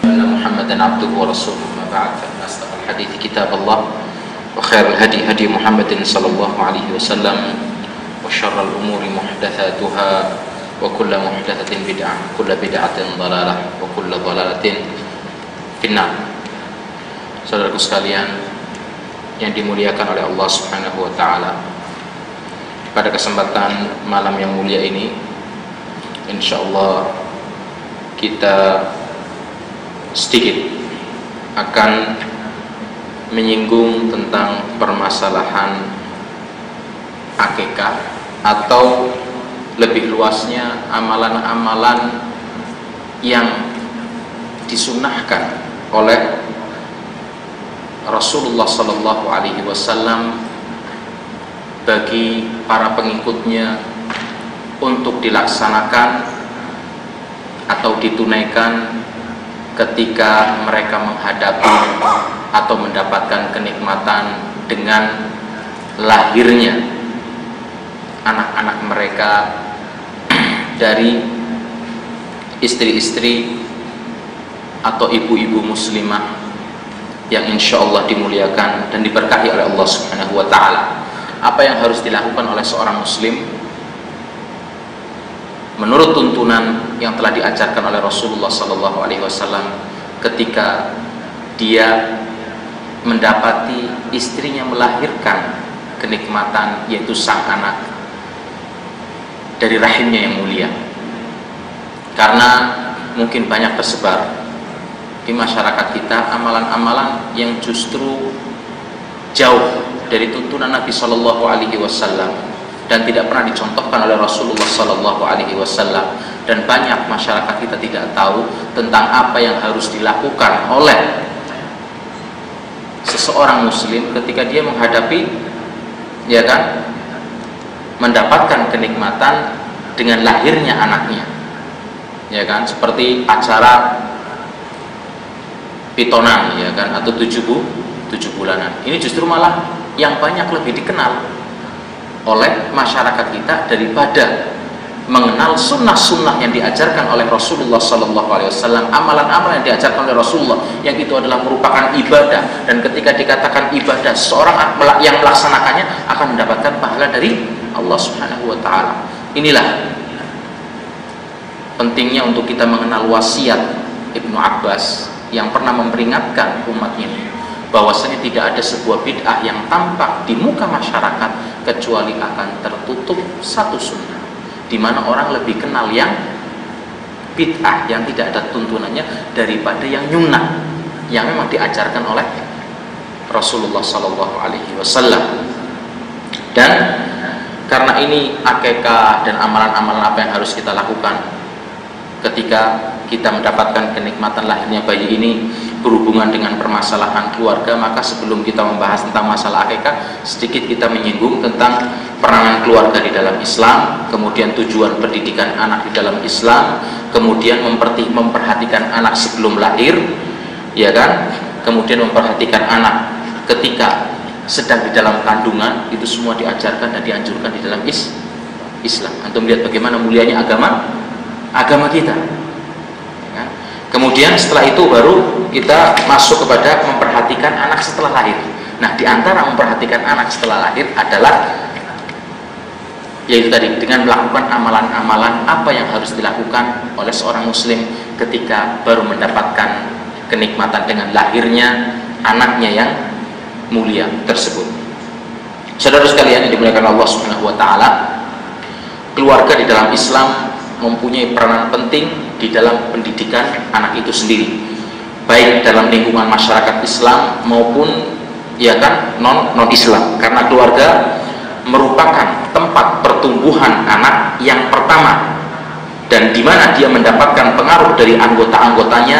أن محمدا عبده ورسوله ما بعد فإن أصدق الحديث كتاب الله وخير الهدي هدي محمد صلى الله عليه وسلم وشر الأمور محدثاتها وكل محدثة بدعة وكل بدعة ضلالة وكل ضلالة في النار. Saudaraku sekalian yang dimuliakan oleh Allah Subhanahu wa taala, pada kesempatan malam yang mulia ini insyaallah kita sedikit akan menyinggung tentang permasalahan akikah atau lebih luasnya amalan-amalan yang disunnahkan oleh Rasulullah Sallallahu Alaihi Wasallam bagi para pengikutnya untuk dilaksanakan atau ditunaikan ketika mereka menghadapi atau mendapatkan kenikmatan dengan lahirnya anak-anak mereka dari istri-istri atau ibu-ibu muslimah yang insya Allah dimuliakan dan diberkahi oleh Allah Subhanahu wa taala. Apa yang harus dilakukan oleh seorang muslim menurut tuntunan yang telah diajarkan oleh Rasulullah sallallahu alaihi wasallam ketika dia mendapati istrinya melahirkan kenikmatan, yaitu sang anak dari rahimnya yang mulia. Karena mungkin banyak tersebar di masyarakat kita amalan-amalan yang justru jauh dari tuntunan Nabi Sallallahu Alaihi Wasallam dan tidak pernah dicontohkan oleh Rasulullah Sallallahu Alaihi Wasallam, dan banyak masyarakat kita tidak tahu tentang apa yang harus dilakukan oleh seseorang muslim ketika dia menghadapi, ya kan, mendapatkan kenikmatan dengan lahirnya anaknya, ya kan, seperti acara pitonan, ya kan, atau 7 bulanan. Ini justru malah yang banyak lebih dikenal oleh masyarakat kita daripada mengenal sunnah-sunnah yang diajarkan oleh Rasulullah Sallallahu Alaihi Wasallam, amalan-amalan yang diajarkan oleh Rasulullah, yang itu adalah merupakan ibadah, dan ketika dikatakan ibadah, seorang yang melaksanakannya akan mendapatkan pahala dari Allah Subhanahu wa taala. Inilah pentingnya untuk kita mengenal wasiat Ibnu Abbas yang pernah memperingatkan umatnya bahwasanya tidak ada sebuah bid'ah yang tampak di muka masyarakat kecuali akan tertutup satu sunnah, di mana orang lebih kenal yang bid'ah yang tidak ada tuntunannya daripada yang nyunnah yang memang diajarkan oleh Rasulullah Sallallahu Alaihi Wasallam. Dan karena ini akikah dan amalan-amalan apa yang harus kita lakukan ketika kita mendapatkan kenikmatan lahirnya bayi ini berhubungan dengan permasalahan keluarga, maka sebelum kita membahas tentang masalah akikah, sedikit kita menyinggung tentang peranan keluarga di dalam Islam, kemudian tujuan pendidikan anak di dalam Islam, kemudian memperhatikan anak sebelum lahir, ya kan, kemudian memperhatikan anak ketika sedang di dalam kandungan. Itu semua diajarkan dan dianjurkan di dalam Islam. Antum lihat bagaimana mulianya agama kita. Kemudian setelah itu baru kita masuk kepada memperhatikan anak setelah lahir. Nah, di antara memperhatikan anak setelah lahir adalah yaitu tadi dengan melakukan amalan-amalan apa yang harus dilakukan oleh seorang muslim ketika baru mendapatkan kenikmatan dengan lahirnya anaknya yang mulia tersebut. Saudara sekalian yang dimuliakan Allah Subhanahu wa taala, keluarga di dalam Islam mempunyai peranan penting di dalam pendidikan anak itu sendiri, baik dalam lingkungan masyarakat Islam maupun, ya kan, non Islam, karena keluarga merupakan tempat pertumbuhan anak yang pertama dan di mana dia mendapatkan pengaruh dari anggota-anggotanya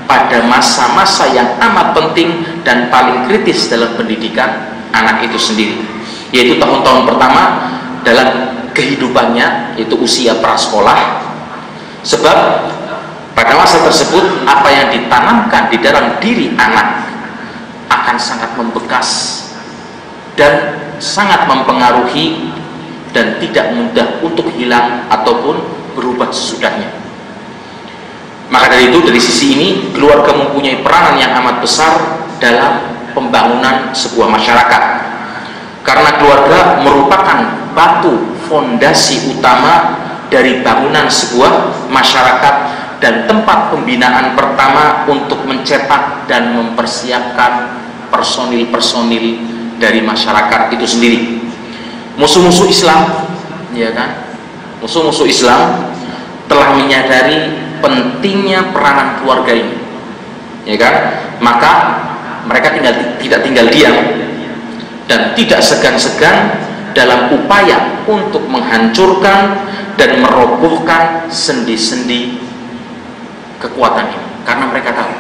pada masa-masa yang amat penting dan paling kritis dalam pendidikan anak itu sendiri, yaitu tahun-tahun pertama dalam kehidupannya, yaitu usia prasekolah. Sebab pada masa tersebut apa yang ditanamkan di dalam diri anak akan sangat membekas dan sangat mempengaruhi dan tidak mudah untuk hilang ataupun berubah sesudahnya. Maka dari itu, dari sisi ini keluarga mempunyai peranan yang amat besar dalam pembangunan sebuah masyarakat, karena keluarga merupakan batu fondasi utama dari bangunan sebuah masyarakat dan tempat pembinaan pertama untuk mencetak dan mempersiapkan personil-personil dari masyarakat itu sendiri. Musuh-musuh Islam, ya kan? Musuh-musuh Islam telah menyadari pentingnya peranan keluarga ini, ya kan? Maka mereka tidak tinggal diam dan tidak segan-segan dalam upaya untuk menghancurkan dan merobohkan sendi-sendi kekuatan ini, karena mereka tahu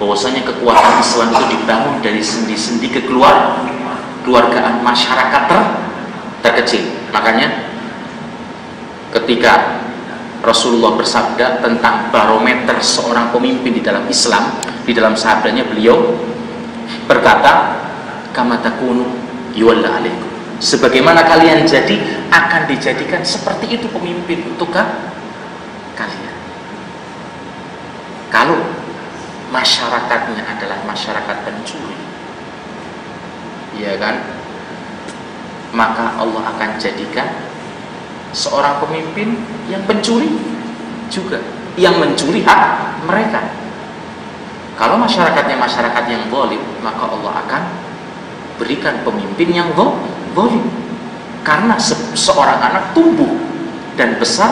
bahwasanya kekuatan Islam itu dibangun dari sendi-sendi kekeluargaan masyarakat terkecil. Makanya ketika Rasulullah bersabda tentang barometer seorang pemimpin di dalam Islam, di dalam sabdanya beliau berkata, kama takunu yuwalla alaikum, sebagaimana kalian jadi akan dijadikan seperti itu pemimpin untuk kalian. Kalau masyarakatnya adalah masyarakat pencuri, ya kan, maka Allah akan jadikan seorang pemimpin yang pencuri juga, yang mencuri hak mereka. Kalau masyarakatnya masyarakat yang zalim, maka Allah akan berikan pemimpin yang zalim, karena seorang anak tumbuh dan besar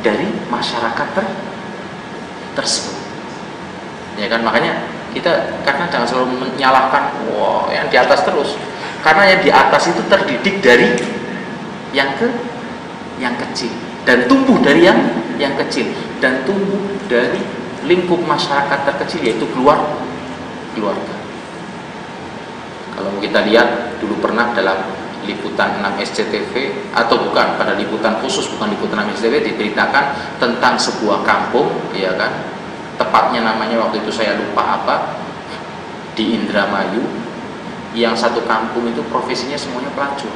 dari masyarakat tersebut, ya kan. Makanya kita kadang jangan selalu menyalahkan yang di atas terus, karena yang di atas itu terdidik dari yang kecil dan tumbuh dari yang kecil dan tumbuh dari lingkup masyarakat terkecil, yaitu keluarga. Kalau kita lihat dulu pernah dalam liputan 6 SCTV, atau bukan, pada liputan khusus, bukan liputan 6 SCTV, diberitakan tentang sebuah kampung, ya kan, tepatnya namanya waktu itu saya lupa apa, di Indramayu, yang satu kampung itu profesinya semuanya pelacur.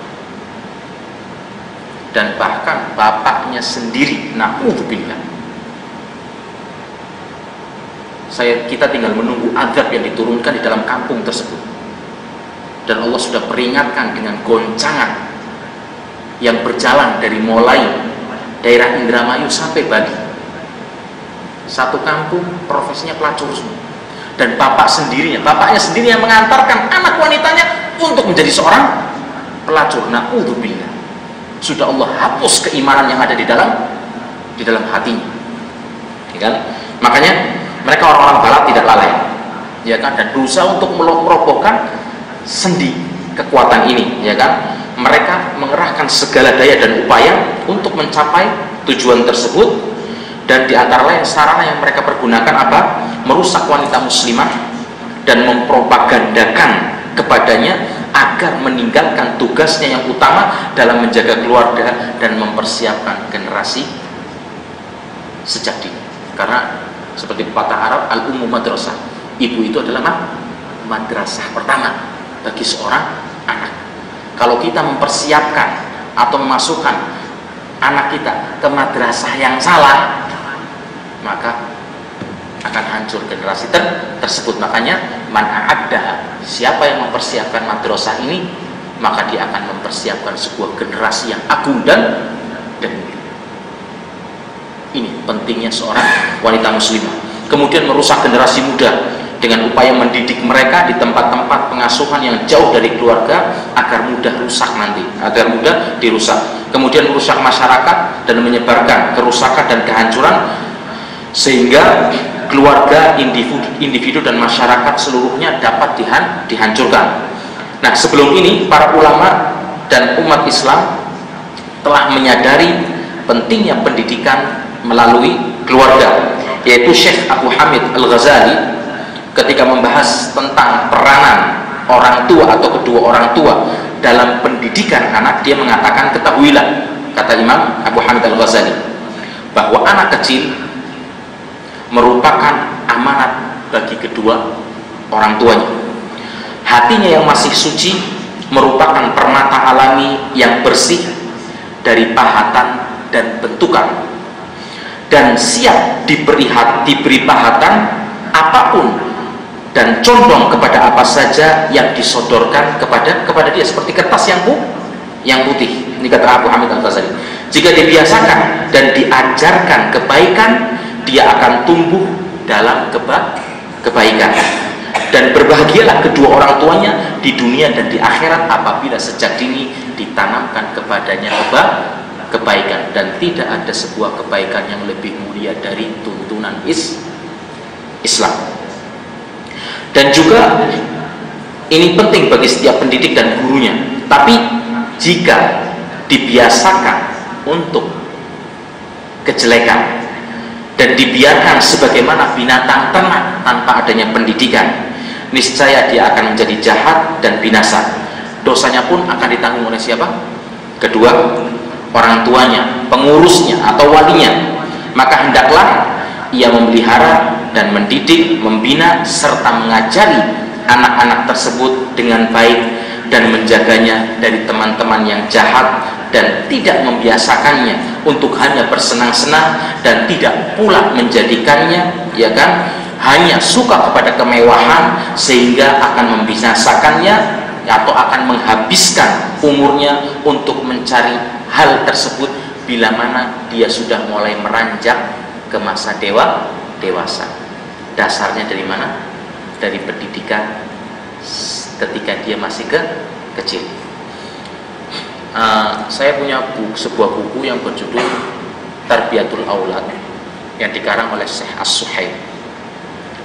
Dan bahkan bapaknya sendiri, na'udzubillah, kita tinggal menunggu azab yang diturunkan di dalam kampung tersebut. Dan Allah sudah peringatkan dengan goncangan yang berjalan dari mulai daerah Indramayu sampai Bali. Satu kampung profesinya pelacur semua. Dan bapaknya sendiri yang mengantarkan anak wanitanya untuk menjadi seorang pelacur. Na'udzubillah. Sudah Allah hapus keimanan yang ada di dalam hatinya, ya kan? Makanya mereka orang-orang barat tidak lalai, ya kan, dan berusaha untuk merobohkan sendi kekuatan ini, ya kan. Mereka mengerahkan segala daya dan upaya untuk mencapai tujuan tersebut, dan di antara lain sarana yang mereka pergunakan apa? Merusak wanita muslimah dan mempropagandakan kepadanya agar meninggalkan tugasnya yang utama dalam menjaga keluarga dan mempersiapkan generasi sejak dini. Karena seperti pepatah Arab, al-ummu madrasah, ibu itu adalah madrasah pertama bagi seorang anak. Kalau kita mempersiapkan atau memasukkan anak kita ke madrasah yang salah, maka akan hancur generasi tersebut. Makanya man a'adda, siapa yang mempersiapkan madrasah ini, maka dia akan mempersiapkan sebuah generasi yang agung dan mulia. Ini pentingnya seorang wanita muslimah. Kemudian merusak generasi muda dengan upaya mendidik mereka di tempat-tempat pengasuhan yang jauh dari keluarga agar mudah rusak nanti, agar mudah dirusak. Kemudian merusak masyarakat dan menyebarkan kerusakan dan kehancuran sehingga keluarga, individu dan masyarakat seluruhnya dapat dihancurkan. Nah, sebelum ini para ulama dan umat Islam telah menyadari pentingnya pendidikan melalui keluarga, yaitu Syekh Abu Hamid Al-Ghazali ketika membahas tentang peranan orang tua atau kedua orang tua dalam pendidikan anak, dia mengatakan, ketahuilah, kata Imam Abu Hamid Al-Ghazali, bahwa anak kecil merupakan amanat bagi kedua orang tuanya. Hatinya yang masih suci merupakan permata alami yang bersih dari pahatan dan bentukan, dan siap diberi pahatan apapun dan condong kepada apa saja yang disodorkan kepada dia, seperti kertas yang putih. Ini kata Abu Hamid Al-Ghazali. Jika dibiasakan dan diajarkan kebaikan, dia akan tumbuh dalam kebaikan. Dan berbahagialah kedua orang tuanya di dunia dan di akhirat apabila sejak dini ditanamkan kepadanya kebaikan. Dan tidak ada sebuah kebaikan yang lebih mulia dari tuntunan Islam. Dan juga ini penting bagi setiap pendidik dan gurunya. Tapi jika dibiasakan untuk kejelekan dan dibiarkan sebagaimana binatang ternak tanpa adanya pendidikan, niscaya dia akan menjadi jahat dan binasa. Dosanya pun akan ditanggung oleh siapa? Kedua orang tuanya, pengurusnya atau walinya. Maka hendaklah ia memelihara dan mendidik, membina serta mengajari anak-anak tersebut dengan baik dan menjaganya dari teman-teman yang jahat, dan tidak membiasakannya untuk hanya bersenang-senang, dan tidak pula menjadikannya, ya kan, hanya suka kepada kemewahan sehingga akan membinasakannya atau akan menghabiskan umurnya untuk mencari hal tersebut bila mana dia sudah mulai meranjak ke masa dewasa. Dasarnya dari mana? Dari pendidikan ketika dia masih kecil. Saya punya sebuah buku yang berjudul Tarbiyatul Aulad yang dikarang oleh Syekh As-Suhaib.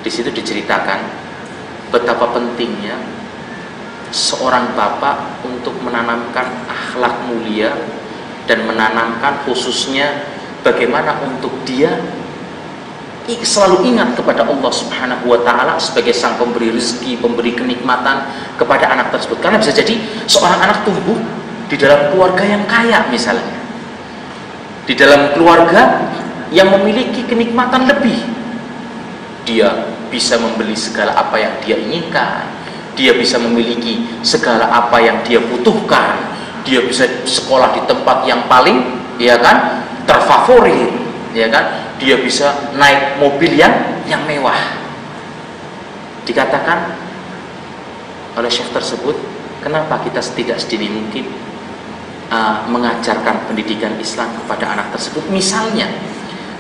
Di situ diceritakan betapa pentingnya seorang bapak untuk menanamkan akhlak mulia dan menanamkan khususnya bagaimana untuk dia selalu ingat kepada Allah Subhanahu wa Ta'ala sebagai sang pemberi rezeki, pemberi kenikmatan kepada anak tersebut. Karena bisa jadi seorang anak tumbuh di dalam keluarga yang kaya misalnya, di dalam keluarga yang memiliki kenikmatan lebih. Dia bisa membeli segala apa yang dia inginkan, dia bisa memiliki segala apa yang dia butuhkan, dia bisa sekolah di tempat yang paling, ya kan, terfavorit, ya kan, dia bisa naik mobil yang mewah. Dikatakan oleh syekh tersebut, kenapa kita tidak sedini mungkin mengajarkan pendidikan Islam kepada anak tersebut? Misalnya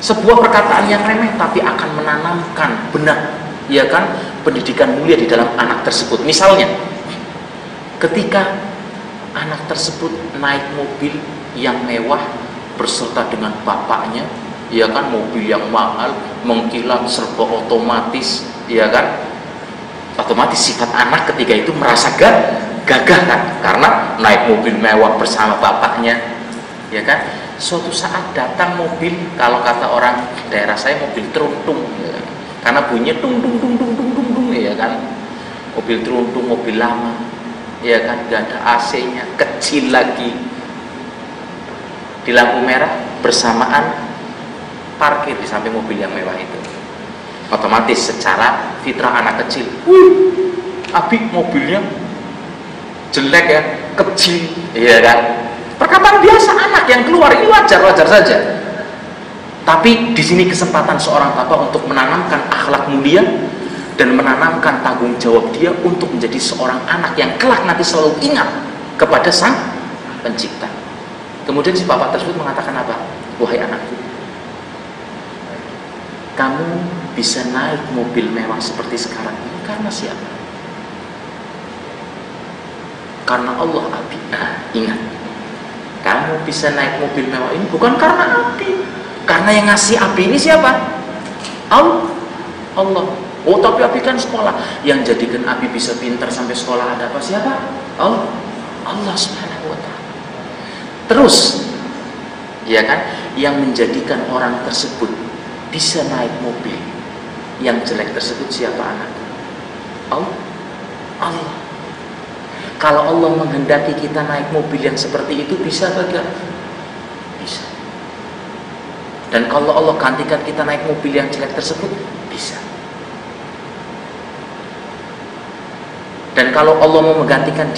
sebuah perkataan yang remeh tapi akan menanamkan benar, ya kan, pendidikan mulia di dalam anak tersebut. Misalnya ketika anak tersebut naik mobil yang mewah berserta dengan bapaknya, ya kan, mobil yang mahal, mengkilat, serba otomatis, ya kan, otomatis sifat anak ketika itu merasa gagah kan, karena naik mobil mewah bersama bapaknya, ya kan. Suatu saat datang mobil, kalau kata orang daerah saya, mobil teruntung, ya kan? Karena bunyinya tung tung tung tung tung tung tung, ya kan, mobil teruntung, mobil lama, ya kan, gak ada AC-nya, kecil lagi, di lampu merah bersamaan parkir di samping mobil yang mewah itu. Otomatis secara fitrah anak kecil, abi mobilnya jelek ya, kecil, iya kan. Perkataan biasa anak yang keluar ini wajar-wajar saja. Tapi di sini kesempatan seorang bapak untuk menanamkan akhlak mulia dan menanamkan tanggung jawab dia untuk menjadi seorang anak yang kelak nanti selalu ingat kepada sang pencipta. Kemudian si bapak tersebut mengatakan apa? Wahai anakku, kamu bisa naik mobil mewah seperti sekarang ini karena siapa? Karena Allah, Abi. Ingat, kamu bisa naik mobil mewah ini bukan karena Abi. Karena yang ngasih Abi ini siapa? Allah. Oh, tapi Abi kan sekolah. Yang jadikan Abi bisa pintar sampai sekolah ada apa? Siapa? Allah Subhanahu wa Ta'ala. Terus, ya kan, yang menjadikan orang tersebut bisa naik mobil yang jelek tersebut siapa anak? Allah. Kalau Allah menghendaki kita naik mobil yang seperti itu, bisa bagaimana? Bisa. Dan kalau Allah gantikan kita naik mobil yang jelek tersebut, bisa. Dan kalau Allah mau menggantikan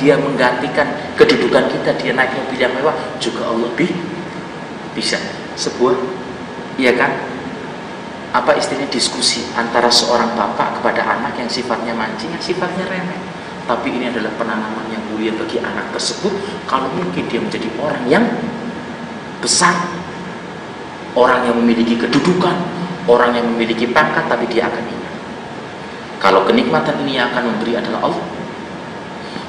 kedudukan kita, dia naik mobil yang mewah, juga Allah bisa. Sebuah, iya kan, apa istilahnya, diskusi antara seorang bapak kepada anak yang sifatnya mancing, yang sifatnya remeh. Tapi ini adalah penanaman yang mulia bagi anak tersebut. Kalau mungkin dia menjadi orang yang besar, orang yang memiliki kedudukan, orang yang memiliki pangkat, tapi dia akan ingat kalau kenikmatan ini yang akan memberi adalah Allah,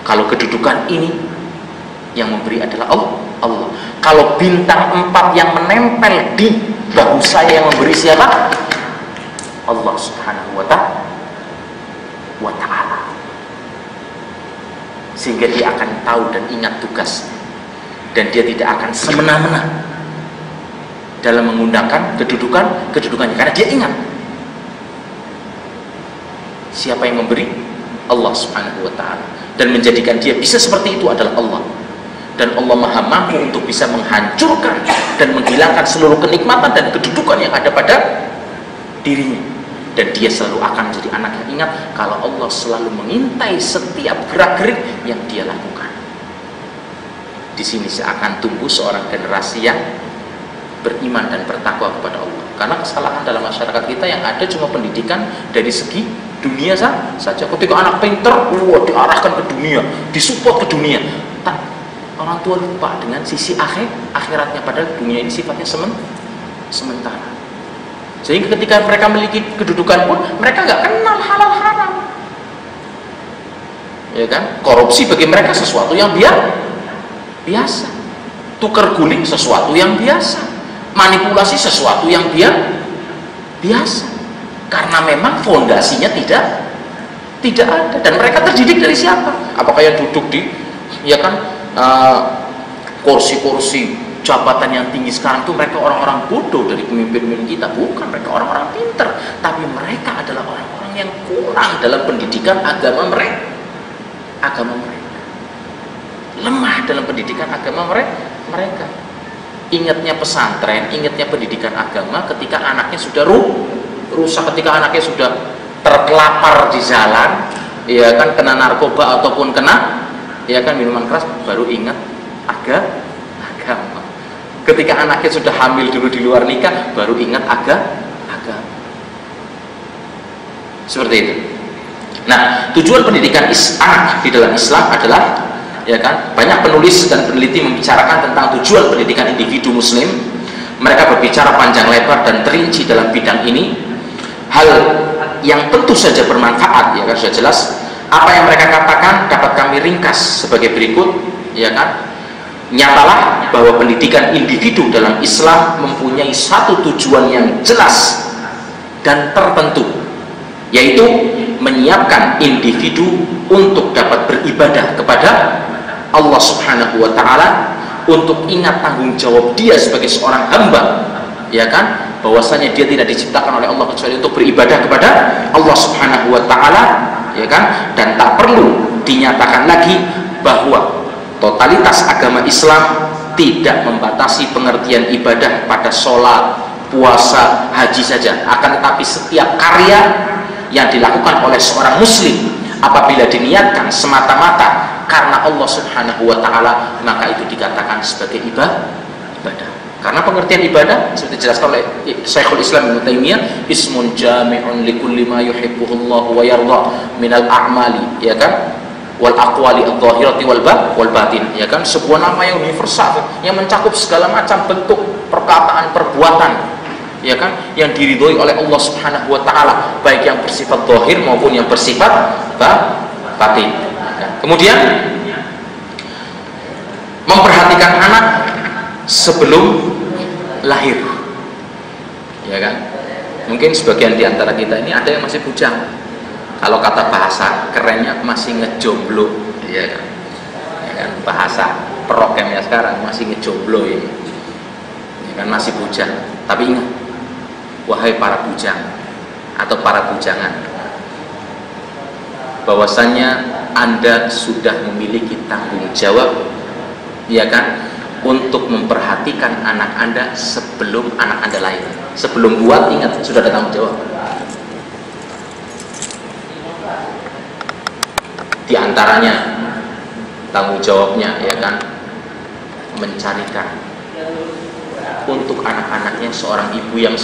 kalau kedudukan ini yang memberi adalah Allah. Kalau bintang 4 yang menempel di bahu saya yang memberi siapa? Allah Subhanahu wa ta'ala. Sehingga dia akan tahu dan ingat tugasnya, dan dia tidak akan semena-mena dalam menggunakan kedudukannya, karena dia ingat siapa yang memberi? Allah Subhanahu wa ta'ala. Dan menjadikan dia bisa seperti itu adalah Allah. Dan Allah maha mampu untuk bisa menghancurkan dan menghilangkan seluruh kenikmatan dan kedudukan yang ada pada dirinya. Dan dia selalu akan menjadi anak yang ingat kalau Allah selalu mengintai setiap gerak-gerik yang dia lakukan. Di sini seakan tumbuh seorang generasi yang beriman dan bertakwa kepada Allah. Karena kesalahan dalam masyarakat kita yang ada cuma pendidikan dari segi dunia saja. Ketika anak pinter, diarahkan ke dunia, disupport ke dunia. Orang tua lupa dengan sisi akhiratnya, padahal dunia ini sifatnya sementara. Sehingga ketika mereka memiliki kedudukan pun mereka nggak kenal halal haram, ya kan? Korupsi bagi mereka sesuatu yang biasa, tukar guling sesuatu yang biasa, manipulasi sesuatu yang biasa, karena memang fondasinya tidak ada. Dan mereka terdidik dari siapa? Apakah yang duduk di, ya kan, kursi-kursi jabatan yang tinggi sekarang itu mereka orang-orang bodoh dari pemimpin-pemimpin kita? Bukan, mereka orang-orang pinter, tapi mereka adalah orang-orang yang kurang dalam pendidikan agama mereka, lemah dalam pendidikan agama mereka. Ingatnya pesantren, ingatnya pendidikan agama ketika anaknya sudah rusak, ketika anaknya sudah terkelapar di jalan, ya kan, kena narkoba ataupun kena, ya kan, minuman keras, baru ingat agama. Ketika anaknya sudah hamil dulu di luar nikah, baru ingat agama. Seperti itu. Nah, tujuan pendidikan anak di dalam Islam adalah, ya kan, banyak penulis dan peneliti membicarakan tentang tujuan pendidikan individu muslim. Mereka berbicara panjang lebar dan terinci dalam bidang ini. Hal yang tentu saja bermanfaat, ya kan, sudah jelas. Apa yang mereka katakan dapat kami ringkas sebagai berikut, ya kan. Nyatalah bahwa pendidikan individu dalam Islam mempunyai satu tujuan yang jelas dan tertentu, yaitu menyiapkan individu untuk dapat beribadah kepada Allah Subhanahu wa ta'ala, untuk ingat tanggung jawab dia sebagai seorang hamba, ya kan, bahwasanya dia tidak diciptakan oleh Allah kecuali untuk beribadah kepada Allah Subhanahu wa ta'ala, ya kan. Dan tak perlu dinyatakan lagi bahwa totalitas agama Islam tidak membatasi pengertian ibadah pada sholat, puasa, haji saja, akan tetapi setiap karya yang dilakukan oleh seorang muslim apabila diniatkan semata-mata karena Allah Subhanahu wa ta'ala, maka itu dikatakan sebagai ibadah. Karena pengertian ibadah seperti dijelaskan oleh Syekhul Islam Ibnu Taimiyah, ismun jami'un likulli ma yuhibbuhullahu wa yarda minal a'mali, ya kan, wal aqwali adh-dhahirati wal batin, ya kan, sebuah nama yang universal yang mencakup segala macam bentuk perkataan, perbuatan, ya kan, yang diridhoi oleh Allah Subhanahu wa ta'ala, baik yang bersifat zahir maupun yang bersifat batin. Kemudian memperhatikan anak sebelum lahir, ya kan. Mungkin sebagian di antara kita ini ada yang masih bujang, kalau kata bahasa kerennya masih ngejomblo, ya kan, bahasa perokemnya sekarang masih ngejomblo ini, ya kan, masih bujang. Tapi ingat, wahai para bujang atau para bujangan, bahwasannya Anda sudah memiliki tanggung jawab, ya kan, untuk memperhatikan anak Anda sebelum anak Anda lahir. Sebelum buat, ingat, sudah ada tanggung jawab. Di antaranya tanggung jawabnya, ya kan, mencarikan untuk anak-anaknya seorang ibu yang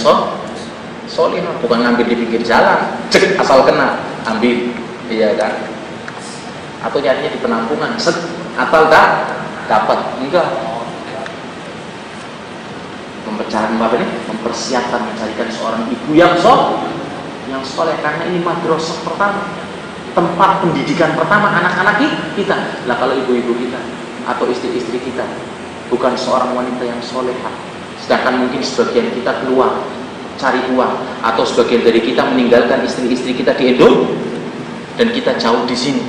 solihah, bukan ngambil di pinggir jalan, cek asal kena ambil, iya kan? Atau nyarinya di penampungan, set atau tak dapat, enggak. Mempersiapkan mencarikan seorang ibu yang soleh, karena ini madrasah pertama, tempat pendidikan pertama anak-anak kita. Lah kalau ibu-ibu kita atau istri-istri kita bukan seorang wanita yang solehah, sedangkan mungkin sebagian kita keluar cari uang, atau sebagian dari kita meninggalkan istri-istri kita di Indo dan kita jauh di sini,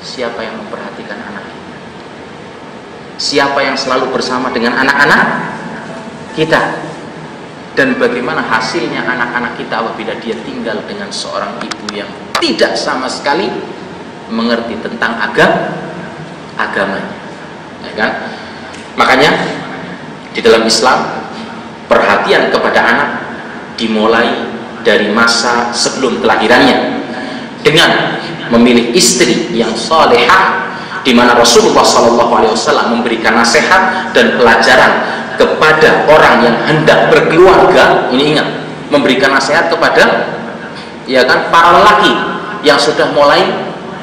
siapa yang memperhatikan anak kita? Siapa yang selalu bersama dengan anak-anak kita? Dan bagaimana hasilnya anak-anak kita apabila dia tinggal dengan seorang ibu yang tidak sama sekali mengerti tentang agamanya, ya kan? Makanya di dalam Islam perhatian kepada anak dimulai dari masa sebelum kelahirannya dengan memilih istri yang salehah, di mana Rasulullah SAW memberikan nasihat dan pelajaran kepada orang yang hendak berkeluarga. Ini ingat, memberikan nasihat kepada, ya kan, para lelaki yang sudah mulai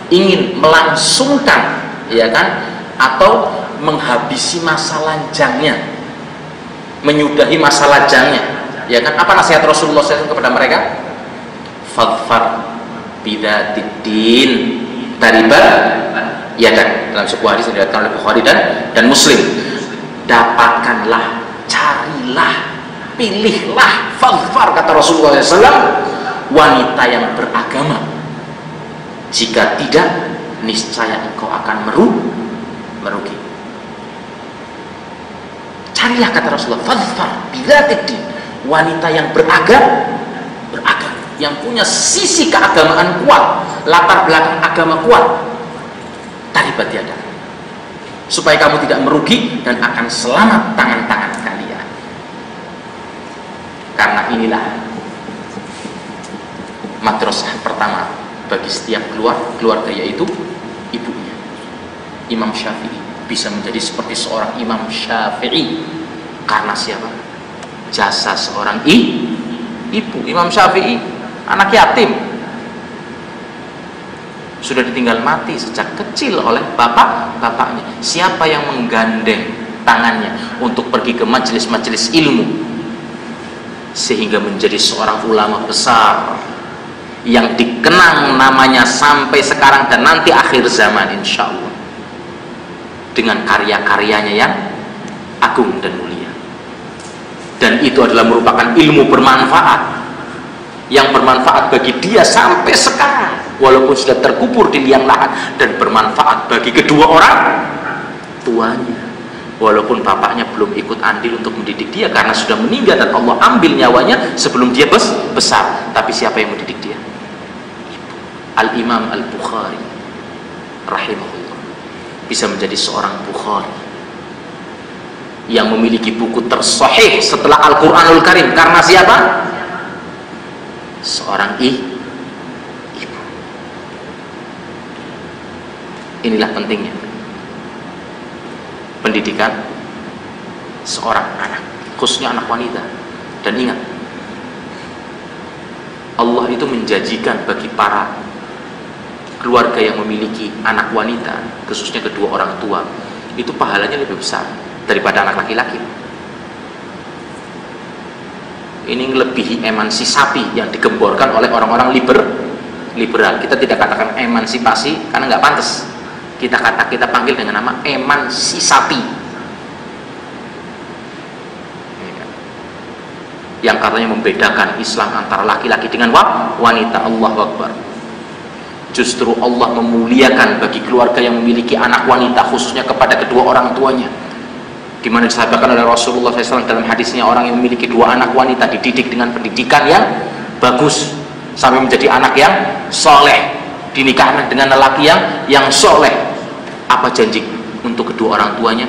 ingin melangsungkan, ya kan, atau menghabisi masa lajangnya, menyudahi masa lajangnya, ya kan. Apa nasihat Rasulullah SAW kepada mereka? Fadfar bidzatiddin taribat yadak. Dalam sebuah hadis yang diriwayatkan oleh Bukhari dan Muslim, dapatkanlah, carilah, pilihlah, fadfar, kata Rasulullah SAW, wanita yang beragama. Jika tidak, niscaya engkau akan merugi. Carilah, kata Rasulullah, fadfar bidzatiddin, wanita yang beragama, yang punya sisi keagamaan kuat, latar belakang agama kuat. Taribat yadak, supaya kamu tidak merugi dan akan selamat tangan-tangan kalian. Karena inilah madrasah pertama bagi setiap keluarga, yaitu ibunya. Imam Syafi'i bisa menjadi seperti seorang Imam Syafi'i karena siapa? Jasa seorang ibu. Imam Syafi'i anak yatim, sudah ditinggal mati sejak kecil oleh bapaknya. Siapa yang menggandeng tangannya untuk pergi ke majelis-majelis ilmu sehingga menjadi seorang ulama besar yang dikenang namanya sampai sekarang dan nanti akhir zaman insya Allah, dengan karya-karyanya yang agung dan mulia. Dan itu adalah merupakan ilmu bermanfaat, yang bermanfaat bagi dia sampai sekarang, walaupun sudah terkubur di liang lahat, dan bermanfaat bagi kedua orang tuanya, walaupun bapaknya belum ikut andil untuk mendidik dia karena sudah meninggal dan Allah ambil nyawanya sebelum dia besar. Tapi siapa yang mendidik dia? Al-Imam Al-Bukhari rahimahullah bisa menjadi seorang Bukhari yang memiliki buku tersahih setelah Al-Quranul Karim karena siapa? Seorang ibu. Inilah pentingnya pendidikan seorang anak, khususnya anak wanita. Dan ingat, Allah itu menjanjikan bagi para keluarga yang memiliki anak wanita, khususnya kedua orang tua, itu pahalanya lebih besar daripada anak laki-laki. Ini melebihi emansipasi yang digemborkan oleh orang-orang liberal. Kita tidak katakan emansipasi karena nggak pantas. Kita panggil dengan nama emansipasi, yang katanya membedakan Islam antara laki-laki dengan wanita. Allahu Akbar. Justru Allah memuliakan bagi keluarga yang memiliki anak wanita, khususnya kepada kedua orang tuanya, di mana disampaikan oleh Rasulullah SAW dalam hadisnya, orang yang memiliki dua anak wanita dididik dengan pendidikan yang bagus sampai menjadi anak yang soleh, dinikahkan dengan lelaki yang soleh. Apa janji untuk kedua orang tuanya?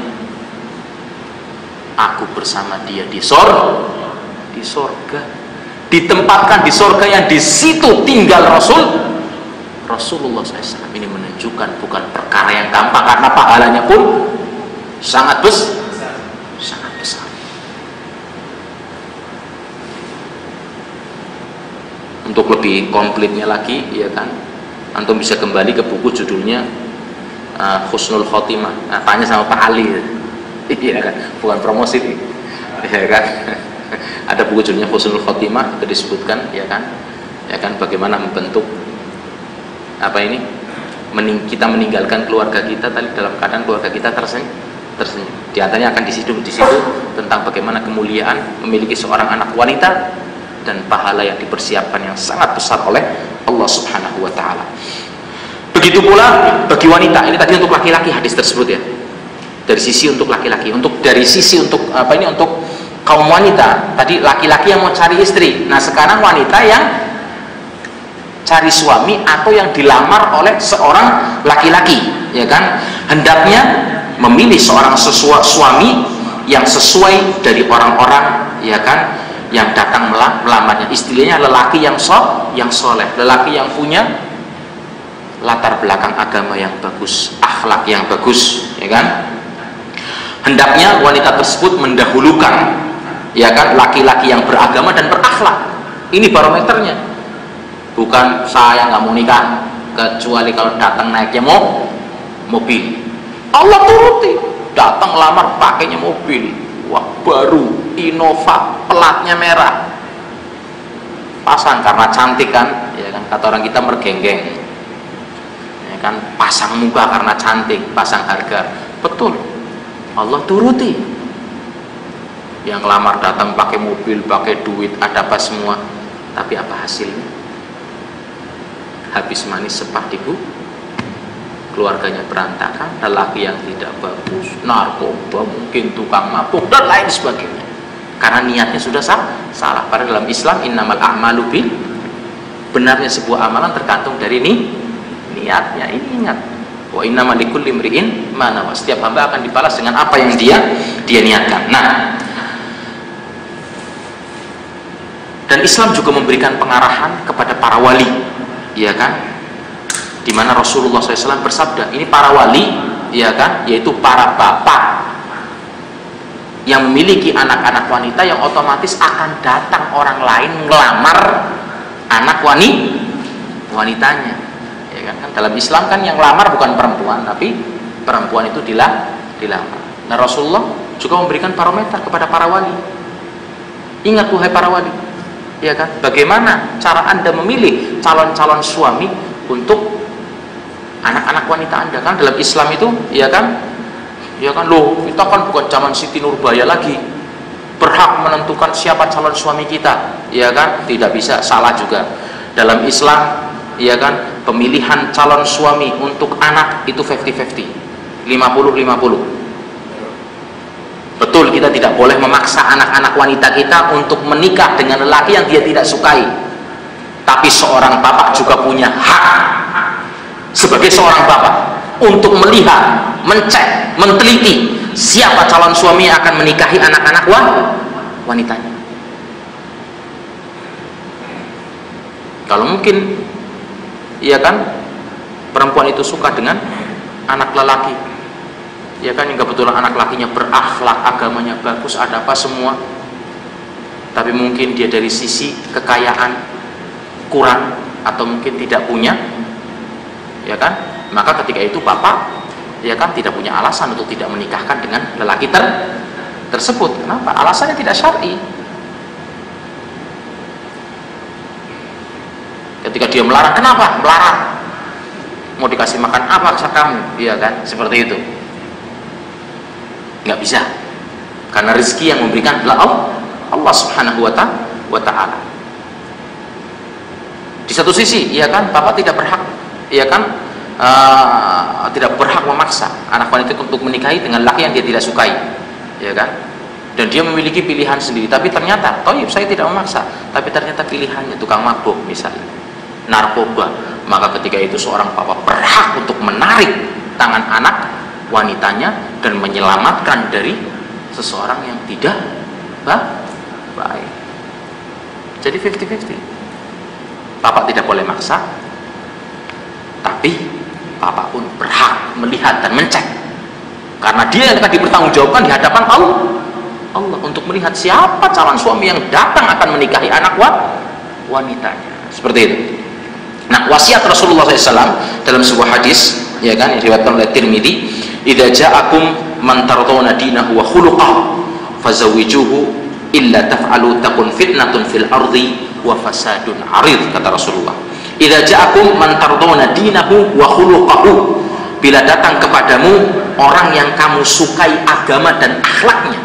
Aku bersama dia di sorga, ditempatkan di sorga yang di situ tinggal Rasulullah SAW. Ini menunjukkan bukan perkara yang gampang, karena pahalanya pun sangat besar. Untuk lebih komplitnya lagi, ya kan, antum bisa kembali ke buku judulnya Husnul Khotimah. Nah, tanya sama Pak Ali, iya kan, bukan promosi nih, ya kan. Ada buku judulnya Husnul Khotimah, itu disebutkan, ya kan, bagaimana membentuk apa ini, kita meninggalkan keluarga kita tadi dalam keadaan keluarga kita tersenyum. Di antaranya akan di situ tentang bagaimana kemuliaan memiliki seorang anak wanita dan pahala yang dipersiapkan yang sangat besar oleh Allah Subhanahu wa taala. Begitu pula bagi wanita, ini tadi untuk laki-laki hadis tersebut ya. Dari sisi untuk laki-laki, dari sisi untuk kaum wanita, tadi laki-laki yang mau cari istri. Nah, sekarang wanita yang cari suami atau yang dilamar oleh seorang laki-laki, ya kan? Hendaknya memilih seorang suami yang sesuai dari orang-orang, ya kan, yang datang melamarnya. Istilahnya lelaki yang soleh, lelaki yang punya latar belakang agama yang bagus, akhlak yang bagus, ya kan. Hendaknya wanita tersebut mendahulukan, ya kan, laki-laki yang beragama dan berakhlak. Ini barometernya. Bukan saya nggak mau nikah kecuali kalau datang naiknya mobil. Allah turuti, datang lamar pakainya mobil, wah baru Innova, pelatnya merah, pasang karena cantik kan, ya kan, kata orang kita mergenggeng, ya kan, pasang muka karena cantik, pasang harga, betul, Allah turuti. Yang lamar datang pakai mobil, pakai duit, ada apa semua, tapi apa hasilnya? Habis manis sepah dibu, keluarganya berantakan, lelaki yang tidak bagus, narkoba, mungkin tukang mabuk dan lain sebagainya. Karena niatnya sudah salah. Padahal dalam Islam innamal a'malu bil, benarnya sebuah amalan tergantung dari niatnya. Ini ingat, wa innamal likulli imri'in ma nawa. Setiap hamba akan dibalas dengan apa yang dia niatkan. Nah, dan Islam juga memberikan pengarahan kepada para wali, ya kan, di mana Rasulullah SAW bersabda, ini para wali, ya kan, yaitu para bapak yang memiliki anak-anak wanita yang otomatis akan datang orang lain melamar anak wanitanya, ya kan. Dalam Islam kan yang lamar bukan perempuan, tapi perempuan itu dilamar. Nah, Rasulullah juga memberikan barometer kepada para wali. Ingat wahai para wali, ya kan, bagaimana cara Anda memilih calon-calon suami untuk anak-anak wanita Anda. Kan dalam Islam itu, ya kan, loh, kita kan bukan zaman Siti Nurbaya lagi berhak menentukan siapa calon suami kita, ya kan, tidak bisa, salah juga. Dalam Islam, ya kan, pemilihan calon suami untuk anak itu 50-50, 50-50. Betul, kita tidak boleh memaksa anak-anak wanita kita untuk menikah dengan lelaki yang dia tidak sukai, tapi seorang bapak juga punya hak sebagai seorang bapak untuk melihat, mencek, meneliti siapa calon suami yang akan menikahi anak-anak wanitanya. Kalau mungkin, ya kan, perempuan itu suka dengan anak lelaki, ya kan, yang kebetulan anak lakinya berakhlak, agamanya bagus, ada apa semua, tapi mungkin dia dari sisi kekayaan kurang atau mungkin tidak punya, ya kan, maka ketika itu bapak, ya kan, tidak punya alasan untuk tidak menikahkan dengan lelaki tersebut. Kenapa? Alasannya tidak syar'i. Ketika dia melarang, kenapa? Melarang. Mau dikasih makan apa kamu? Iya kan? Seperti itu. Nggak bisa. Karena rezeki yang memberikan adalah Allah Subhanahu wa ta'ala. Di satu sisi, ya kan, bapak tidak berhak, ya kan, tidak berhak memaksa anak wanita untuk menikahi dengan laki yang dia tidak sukai, ya kan, dan dia memiliki pilihan sendiri. Tapi ternyata, toib, saya tidak memaksa, tapi ternyata pilihannya tukang mabuk misalnya, narkoba, maka ketika itu seorang bapak berhak untuk menarik tangan anak wanitanya dan menyelamatkan dari seseorang yang tidak baik. Jadi 50-50. Bapak tidak boleh maksa, tapi bapak pun berhak melihat dan mencek, karena dia yang akan dipertanggungjawabkan di hadapan Allah untuk melihat siapa calon suami yang datang akan menikahi anak wanitanya. Seperti itu. Nah, wasiat Rasulullah SAW dalam sebuah hadis, ya kan, yang diriwayatkan oleh Tirmidzi, "Idza ja'akum man tardawna dinahu wa khuluquhu fazawwijuhu illa taf'alu takun fitnatun fil ardi wa fasadun 'arid," kata Rasulullah. "Idza ja'akum man tardawna dinahu wa khuluquhu," bila datang kepadamu orang yang kamu sukai agama dan akhlaknya.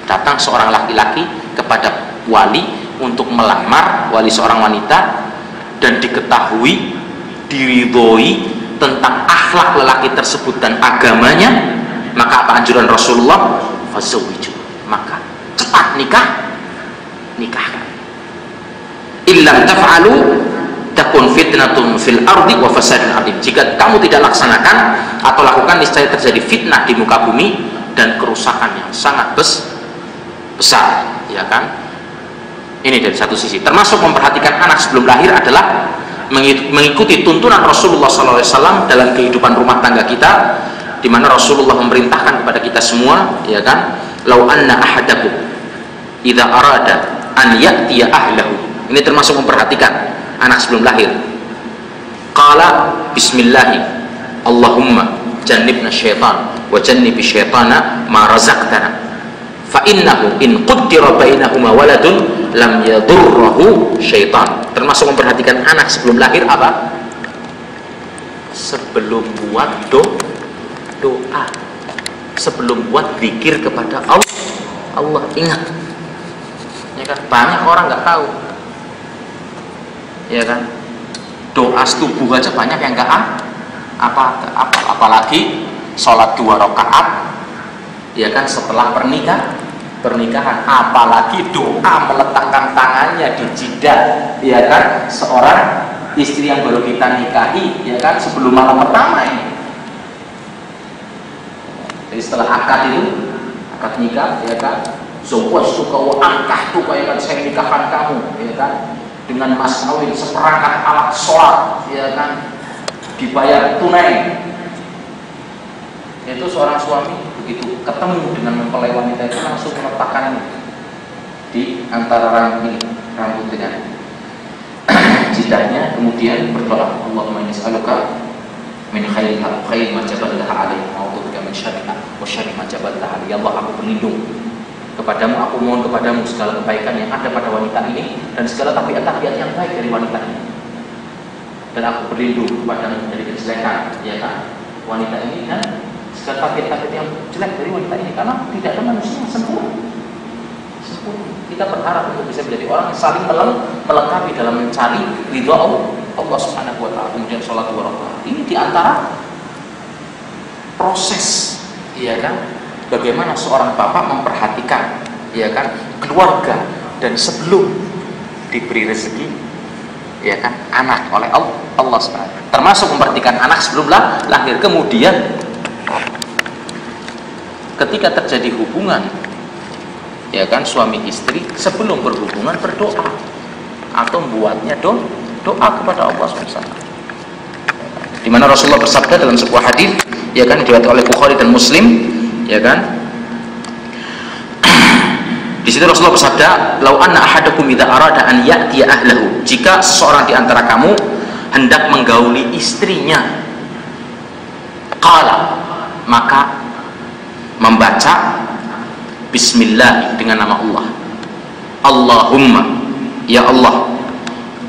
Datang seorang laki-laki kepada wali untuk melamar, wali seorang wanita, dan diketahui, diridhoi tentang akhlak lelaki tersebut dan agamanya, maka apa anjuran Rasulullah? Fazawwiju, maka cepat nikahkan. Illam taf'alu takun fitnatun fil ardi wa fasadun 'adim. Jika kamu tidak laksanakan atau lakukan, niscaya terjadi fitnah di muka bumi dan kerusakan yang sangat besar, ya kan? Ini dari satu sisi. Termasuk memperhatikan anak sebelum lahir adalah mengikuti tuntunan Rasulullah SAW dalam kehidupan rumah tangga kita, di mana Rasulullah memerintahkan kepada kita semua, ya kan, "Lau anna ahadakum idza arada an ya'tiya ahlahu." Ini termasuk memperhatikan anak sebelum lahir. Qala bismillahi Allahumma jannibna syaitan wa jannibi syaitana ma razaqtana fa innahu in qaddara bainahuma waladun lam yadurruhu syaitan. Termasuk memperhatikan anak sebelum lahir apa? Sebelum buat doa, sebelum buat zikir kepada Allah, ingat, ya kan? Banyak orang nggak tahu, ya kan? Doa setubuh aja banyak yang nggak apalagi sholat 2 rakaat, ya kan, setelah pernikahan, apalagi doa meletakkan tangannya di jidat, ya kan, seorang istri yang baru kita nikahi, ya kan, sebelum malam pertama ini. Jadi setelah akad nikah, ya kan, suka angkah tuh, ya kan, saya nikahkan kamu, ya kan, dengan mas kawin seperangkat alat sholat, ya kan, dibayar tunai. Itu seorang suami begitu ketemu dengan mempelai wanita itu langsung meletakkan di antara rambut dengan jidahnya, kemudian berdoa, "Allahumma inni as'aluka min khairi ma jabaltaha alaihi wa a'udzubika min syarri wa syarri ma jabaltaha alaihi." Ya Allah, aku berlindung kepadamu, aku mohon kepadamu segala kebaikan yang ada pada wanita ini dan segala tabiat-tabiat yang baik dari wanita ini, dan aku berlindung kepadamu dari kejelekan, ya kan, wanita ini, dan segala tabiat-tabiat yang jelek dari wanita ini, karena tidak ada manusia yang sempurna. Kita berharap untuk bisa menjadi orang yang saling melengkapi dalam mencari ridha Allah Subhanahu wa ta'ala. Kemudian sholat 2 rakaat ini diantara proses, ya kan, bagaimana seorang bapak memperhatikan, ya kan, keluarga, dan sebelum diberi rezeki, ya kan, anak oleh Allah Subhanahu. Termasuk memperhatikan anak sebelum lahir. Kemudian ketika terjadi hubungan, ya kan, suami istri, sebelum berhubungan berdoa atau membuatnya doa kepada Allah SWT. Di mana Rasulullah bersabda dalam sebuah hadis, ya kan, diriwayatkan oleh Bukhari dan Muslim, ya kan, di situ Rasulullah bersabda, "Lau anna ahadakum idza arada an ya'tiya ahlahu," jika seseorang di antara kamu hendak menggauli istrinya, qala, maka membaca bismillah dengan nama Allah, "Allahumma, ya Allah,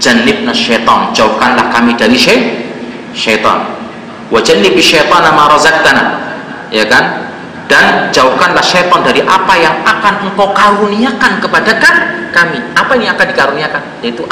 jannibna syaitan, jauhkanlah kami dari syaitan, wa jannibi syaitana ma razaqtana," ya kan, dan jauhkanlah syaitan dari apa yang akan engkau karuniakan kepada kami. Apa yang akan dikaruniakan? Yaitu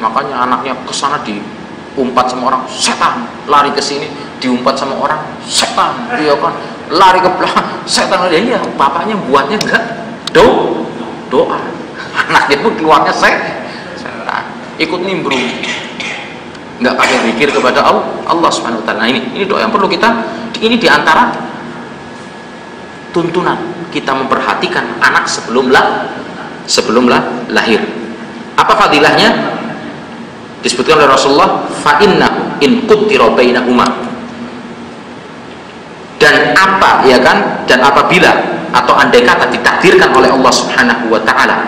makanya anaknya kesana diumpat sama orang, setan, lari ke sini, diumpat sama orang, setan, dia kan lari ke belakang, setan. Ya, bapaknya buatnya enggak doa, anaknya pun keluarnya setan, ikut nimbrung, nggak pakai zikir kepada Allah Subhanahu wa ta'ala. Nah, ini doa yang perlu kita, ini diantara tuntunan kita memperhatikan anak sebelum lahir. Apa fadilahnya? Disebutkan oleh Rasulullah, fa innahu in quddira bainahuma, dan apa, ya kan, dan apabila atau andai kata ditakdirkan oleh Allah Subhanahu wa taala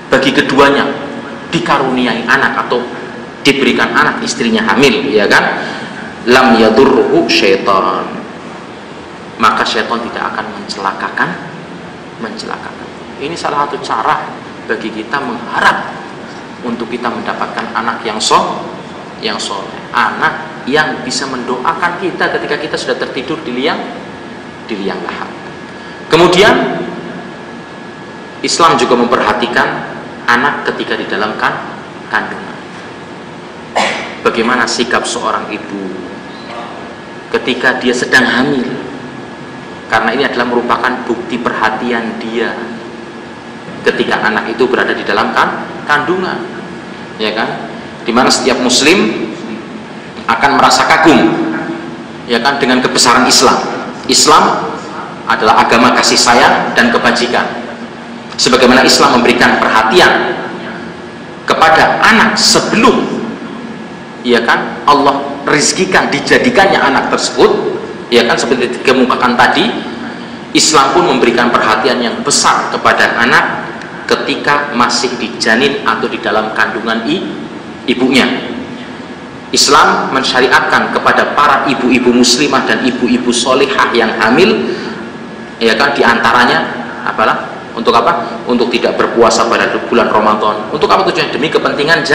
bagi keduanya dikaruniai anak atau diberikan anak, istrinya hamil, ya kan, lam yadurruhu syaitan, maka syaitan tidak akan mencelakakan. Ini salah satu cara bagi kita mengharap untuk kita mendapatkan anak yang soleh, anak yang bisa mendoakan kita ketika kita sudah tertidur di liang lahat. Kemudian Islam juga memperhatikan anak ketika di dalam kandungan. Bagaimana sikap seorang ibu ketika dia sedang hamil, karena ini adalah merupakan bukti perhatian dia ketika anak itu berada di dalam kandungan, ya kan, dimana setiap muslim akan merasa kagum, ya kan, dengan kebesaran Islam. Islam adalah agama kasih sayang dan kebajikan. Sebagaimana Islam memberikan perhatian kepada anak sebelum, ya kan, Allah rizkikan dijadikannya anak tersebut, ya kan, seperti dikemukakan tadi, Islam pun memberikan perhatian yang besar kepada anak ketika masih dijanin atau di dalam kandungan ibunya. Islam mensyariatkan kepada para ibu-ibu muslimah dan ibu-ibu solihah yang hamil, ya kan, diantaranya apalah, untuk apa? Untuk tidak berpuasa pada bulan Ramadan. Untuk apa tujuannya? Demi kepentingan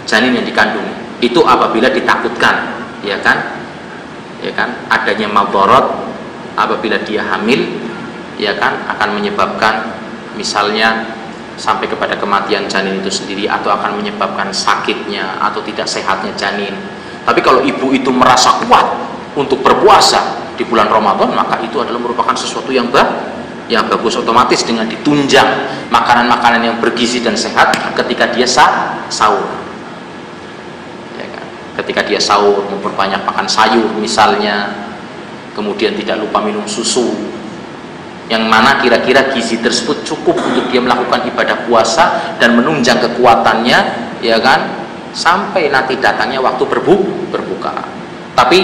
janin yang dikandung. Itu apabila ditakutkan, ya kan, adanya madharat apabila dia hamil, ya kan, akan menyebabkan misalnya sampai kepada kematian janin itu sendiri, atau akan menyebabkan sakitnya atau tidak sehatnya janin. Tapi kalau ibu itu merasa kuat untuk berpuasa di bulan Ramadan, maka itu adalah merupakan sesuatu yang bagus, otomatis dengan ditunjang makanan-makanan yang bergizi dan sehat ketika dia sahur, ya kan? Ketika dia sahur memperbanyak makan sayur misalnya, kemudian tidak lupa minum susu, yang mana kira-kira gizi tersebut cukup untuk dia melakukan ibadah puasa dan menunjang kekuatannya, ya kan, sampai nanti datangnya waktu berbuka. Tapi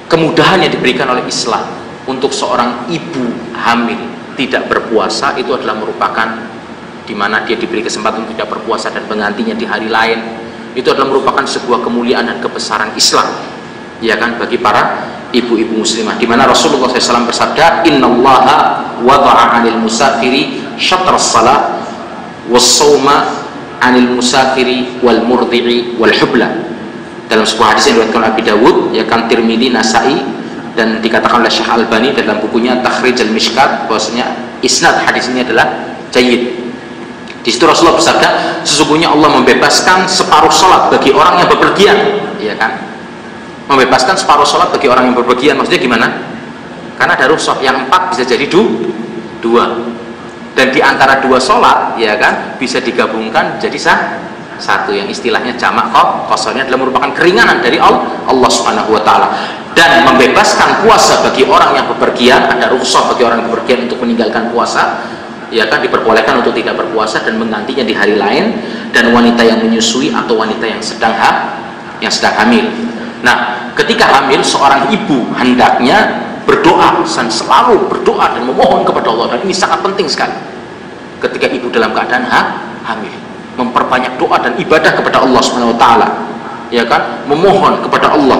kemudahan yang diberikan oleh Islam untuk seorang ibu hamil tidak berpuasa itu adalah merupakan, di mana dia diberi kesempatan untuk tidak berpuasa dan menggantinya di hari lain, itu adalah merupakan sebuah kemuliaan dan kebesaran Islam, ya kan, bagi para ibu-ibu muslimah, di mana Rasulullah SAW bersabda, innallaha wada'a 'anil musafiri syatras salat was-sauma 'anil musafiri wal murdi'i wal hubla. Dalam sebuah hadis yang diriwayatkan oleh Abi Dawud, ya kan, Tirmidzi, Nasa'i, dan dikatakan oleh Syekh Albani dalam bukunya Takhrij al-Mishkat bahwasanya isnad hadis ini adalah jayyid. Di situ Rasulullah bersabda, sesungguhnya Allah membebaskan separuh salat bagi orang yang bepergian, ya kan. Membebaskan separuh sholat bagi orang yang berpergian, maksudnya gimana? Karena ada rukhsah, yang 4 bisa jadi 2, dan di antara 2 sholat, ya kan, bisa digabungkan jadi 1, yang istilahnya jamak qasarnya adalah merupakan keringanan dari Allah Subhanahu wa taala. Dan membebaskan puasa bagi orang yang bepergian, ada rukhsah bagi orang yang bepergian untuk meninggalkan puasa, ya kan, diperbolehkan untuk tidak berpuasa dan menggantinya di hari lain, dan wanita yang menyusui atau wanita yang sedang hamil. Nah, ketika hamil, seorang ibu hendaknya berdoa, dan selalu berdoa dan memohon kepada Allah, dan ini sangat penting sekali ketika ibu dalam keadaan hamil, memperbanyak doa dan ibadah kepada Allah Subhanahu wa taala, ya kan, memohon kepada Allah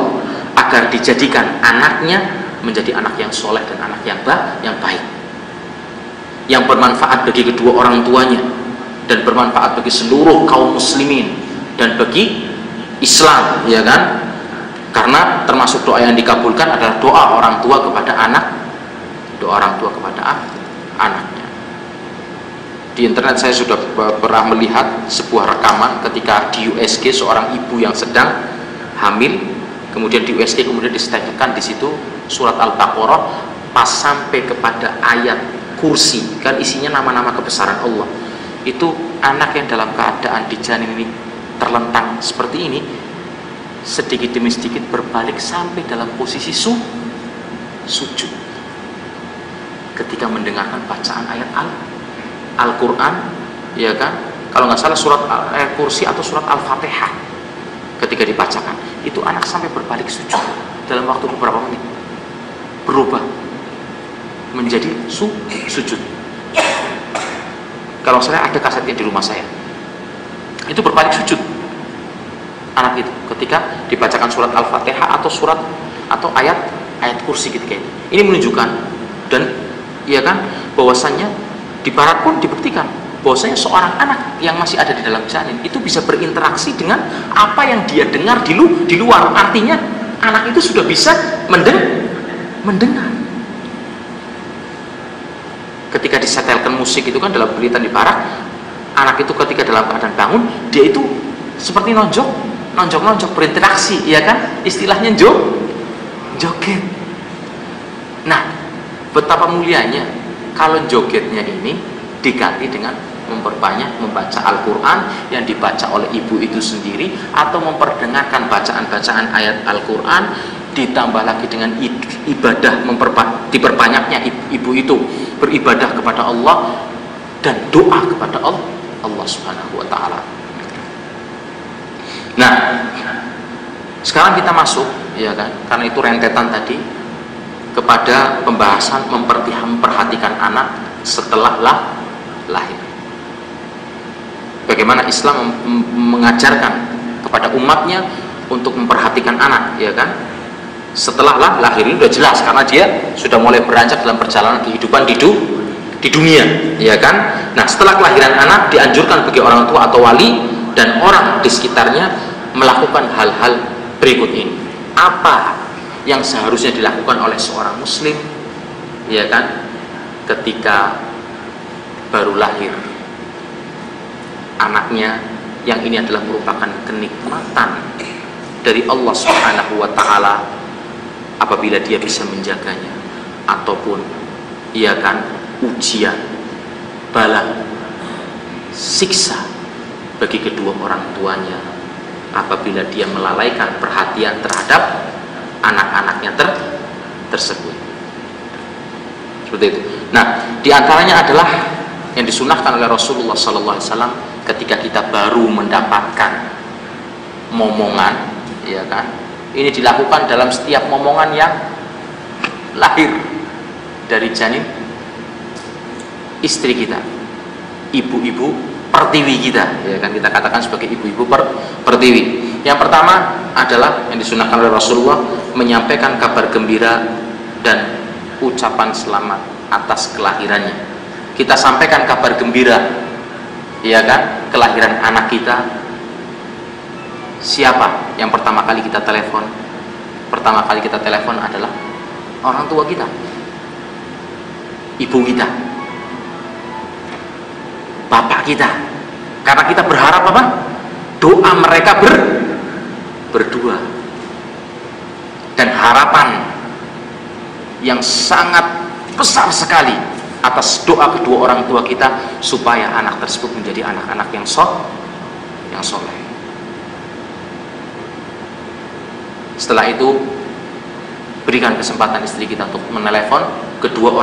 agar dijadikan anaknya menjadi anak yang soleh dan anak yang baik, yang bermanfaat bagi kedua orang tuanya dan bermanfaat bagi seluruh kaum muslimin dan bagi Islam, ya kan. Karena termasuk doa yang dikabulkan adalah doa orang tua kepada anaknya. Di internet saya sudah pernah melihat sebuah rekaman ketika di USG seorang ibu yang sedang hamil, kemudian di USG kemudian disetelkan di situ surat Al-Baqarah pas sampai kepada ayat kursi, kan isinya nama-nama kebesaran Allah. Itu anak yang dalam keadaan di janin ini terlentang seperti ini, sedikit demi sedikit berbalik sampai dalam posisi sujud ketika mendengarkan bacaan ayat Al-Quran, ya kan, kalau nggak salah surat kursi atau surat Al-Fatihah. Ketika dibacakan itu anak sampai berbalik sujud dalam waktu beberapa menit, berubah menjadi sujud. Kalau saya ada kasetnya di rumah saya, itu berbalik sujud anak itu ketika dibacakan surat Al-Fatihah atau surat atau ayat kursi ketika ini. Ini menunjukkan dan ya kan bahwasannya di barat pun dibuktikan bahwasanya seorang anak yang masih ada di dalam janin itu bisa berinteraksi dengan apa yang dia dengar di luar. Artinya anak itu sudah bisa mendengar. Ketika disetelkan musik itu kan dalam berita di barat, anak itu ketika dalam keadaan bangun dia itu seperti nonjok berinteraksi, ya kan, istilahnya joget. Nah, betapa mulianya kalau jogetnya ini diganti dengan memperbanyak membaca Al-Quran yang dibaca oleh ibu itu sendiri, atau memperdengarkan bacaan-bacaan ayat Al-Quran, ditambah lagi dengan ibadah, diperbanyaknya ibu itu beribadah kepada Allah dan doa kepada Allah Subhanahu wa ta'ala. Nah, sekarang kita masuk, ya kan, karena itu rentetan tadi, kepada pembahasan memperhatikan anak setelah lahir. Bagaimana Islam mengajarkan kepada umatnya untuk memperhatikan anak, ya kan, setelah lahir. Ini sudah jelas karena dia sudah mulai beranjak dalam perjalanan kehidupan di dunia, ya kan. Nah, setelah kelahiran anak dianjurkan bagi orang tua atau wali dan orang di sekitarnya melakukan hal-hal berikut ini. Apa yang seharusnya dilakukan oleh seorang muslim, ya kan, ketika baru lahir anaknya, yang ini adalah merupakan kenikmatan dari Allah Subhanahu wa ta'ala apabila dia bisa menjaganya, ataupun ia kan ujian, bala, siksa bagi kedua orang tuanya apabila dia melalaikan perhatian terhadap anak-anaknya tersebut. Seperti itu. Nah, diantaranya adalah yang disunahkan oleh Rasulullah SAW ketika kita baru mendapatkan momongan, ya kan. Ini dilakukan dalam setiap momongan yang lahir dari janin istri kita, ibu-ibu pertiwi kita, ya kan, kita katakan sebagai ibu-ibu pertiwi. Yang pertama adalah yang disunahkan oleh Rasulullah menyampaikan kabar gembira dan ucapan selamat atas kelahirannya. Kita sampaikan kabar gembira, ya kan, kelahiran anak kita. Siapa yang pertama kali kita telepon? Pertama kali kita telepon adalah orang tua kita, ibu kita, bapak kita, karena kita berharap apa? Doa mereka berdua, dan harapan yang sangat besar sekali atas doa kedua orang tua kita supaya anak tersebut menjadi anak-anak yang soleh. Setelah itu berikan kesempatan istri kita untuk menelepon kedua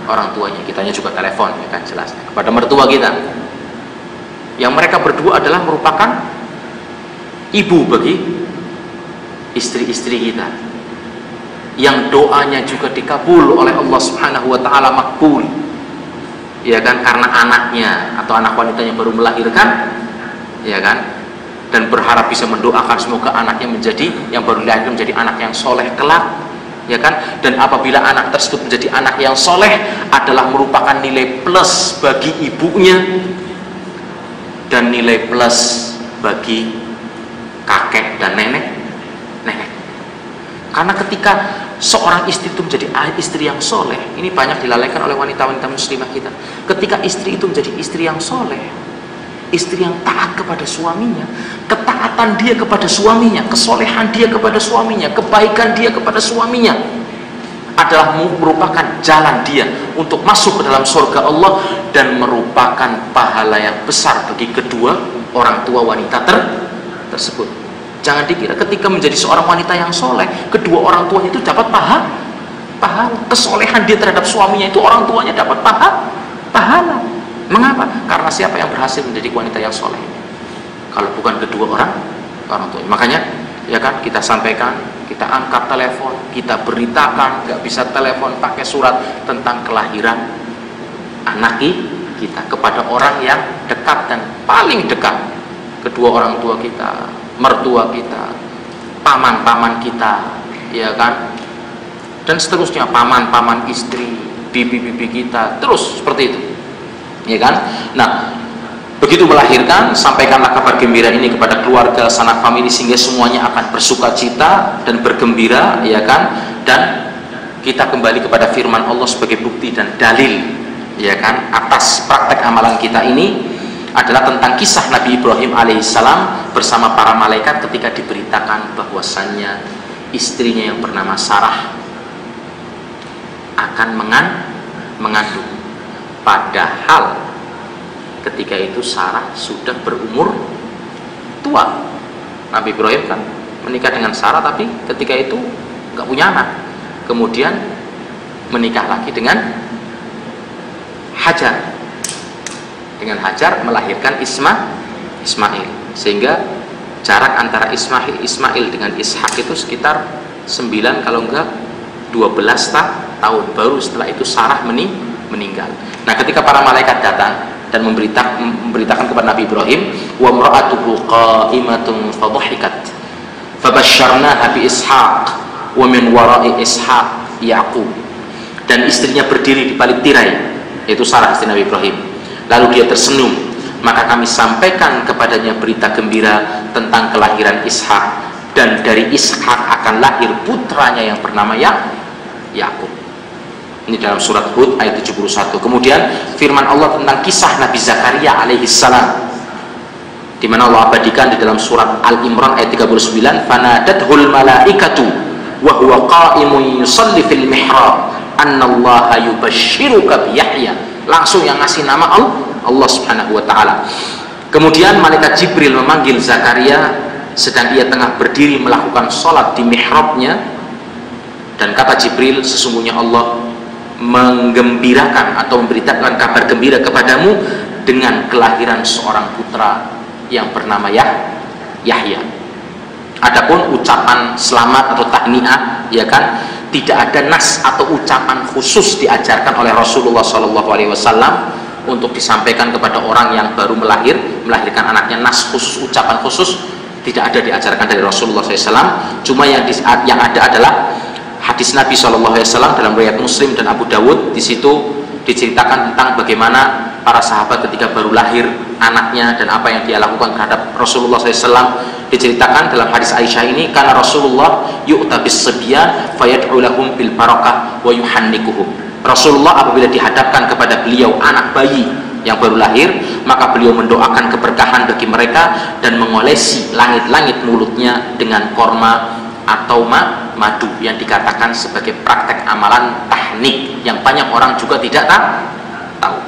orang tuanya. Kitanya juga telepon, ya kan, jelas, kepada mertua kita, yang mereka berdua adalah merupakan ibu bagi istri-istri kita, yang doanya juga dikabul oleh Allah Subhanahu wa ta'ala, makbul, ya kan, karena anaknya atau anak wanitanya baru melahirkan, ya kan, dan berharap bisa mendoakan semoga anaknya menjadi, yang baru lahir menjadi anak yang soleh kelak, ya kan. Dan apabila anak tersebut menjadi anak yang soleh adalah merupakan nilai plus bagi ibunya dan nilai plus bagi kakek dan nenek. Karena ketika seorang istri itu menjadi istri yang soleh, ini banyak dilalaikan oleh wanita-wanita muslimah kita. Ketika istri itu menjadi istri yang soleh, istri yang taat kepada suaminya, ketaatan dia kepada suaminya, kesolehan dia kepada suaminya, kebaikan dia kepada suaminya adalah merupakan jalan dia untuk masuk ke dalam surga Allah, dan merupakan pahala yang besar bagi kedua orang tua wanita tersebut. Jangan dikira ketika menjadi seorang wanita yang soleh, kedua orang tuanya itu dapat pahala. Kesolehan dia terhadap suaminya itu orang tuanya dapat pahala. Mengapa? Karena siapa yang berhasil menjadi wanita yang soleh? Kalau bukan kedua orang tuanya. Makanya, ya kan, kita sampaikan, kita angkat telepon, kita beritakan, nggak bisa telepon pakai surat tentang kelahiran anak kita kepada orang yang dekat dan paling dekat, kedua orang tua kita, mertua kita, paman-paman kita, ya kan, dan seterusnya, paman-paman istri, bibi-bibi kita, terus seperti itu, ya kan. Nah, begitu melahirkan, sampaikanlah kabar gembira ini kepada keluarga, sanak famili, sehingga semuanya akan bersuka cita dan bergembira, ya kan. Dan kita kembali kepada firman Allah sebagai bukti dan dalil, ya kan, atas praktek amalan kita ini adalah tentang kisah Nabi Ibrahim alaihissalam bersama para malaikat ketika diberitakan bahwasannya istrinya yang bernama Sarah akan mengandung. Padahal ketika itu Sarah sudah berumur tua. Nabi Ibrahim kan menikah dengan Sarah, tapi ketika itu nggak punya anak. Kemudian menikah lagi dengan Hajar. Dengan Hajar melahirkan Ismail. Sehingga jarak antara Ismail dengan Ishak itu sekitar 9 kalau enggak 12 tahun. Baru setelah itu Sarah meninggal. Nah, ketika para malaikat datang dan memberitakan kepada Nabi Ibrahim, wa imra'atuhu qa'imatun fadhahikat fabasyarnaha bi Ishaq wa min wara'i Ishaq Yaqub. Dan istrinya berdiri di balik tirai, yaitu Sarah istri Nabi Ibrahim. Lalu dia tersenyum, maka kami sampaikan kepadanya berita gembira tentang kelahiran Ishak, dan dari Ishak akan lahir putranya yang bernama Yaqub. Ini dalam surat Hud ayat 71. Kemudian firman Allah tentang kisah Nabi Zakaria alaihissalam, di mana Allah abadikan di dalam surat Al-Imran ayat 39, fanadathul malaikatu wa huwa qa'imun yusalli fil mihrab annallaha yubashshiruka bi Yahya. Langsung yang ngasih nama Allah Subhanahu wa taala. Kemudian malaikat Jibril memanggil Zakaria sedang ia tengah berdiri melakukan sholat di mihrabnya, dan kata Jibril, sesungguhnya Allah menggembirakan atau memberitakan kabar gembira kepadamu dengan kelahiran seorang putra yang bernama Yahya. Adapun ucapan selamat atau tahniah, ya kan, tidak ada nas atau ucapan khusus diajarkan oleh Rasulullah SAW untuk disampaikan kepada orang yang baru melahirkan anaknya. Nas khusus, ucapan khusus tidak ada diajarkan dari Rasulullah SAW. Cuma yang ada adalah hadis Nabi SAW dalam riwayat Muslim dan Abu Dawud. Di situ diceritakan tentang bagaimana para sahabat ketika baru lahir anaknya dan apa yang dia lakukan terhadap Rasulullah SAW. Diceritakan dalam hadis Aisyah ini, karena Rasulullah yu'ta bis-sibyan fayad'u lahum bil barakah wa yuhannikuhum. Rasulullah apabila dihadapkan kepada beliau anak bayi yang baru lahir, maka beliau mendoakan keberkahan bagi mereka dan mengolesi langit-langit mulutnya dengan korma atau madu, yang dikatakan sebagai praktek amalan tahnik yang banyak orang juga tidak tahu.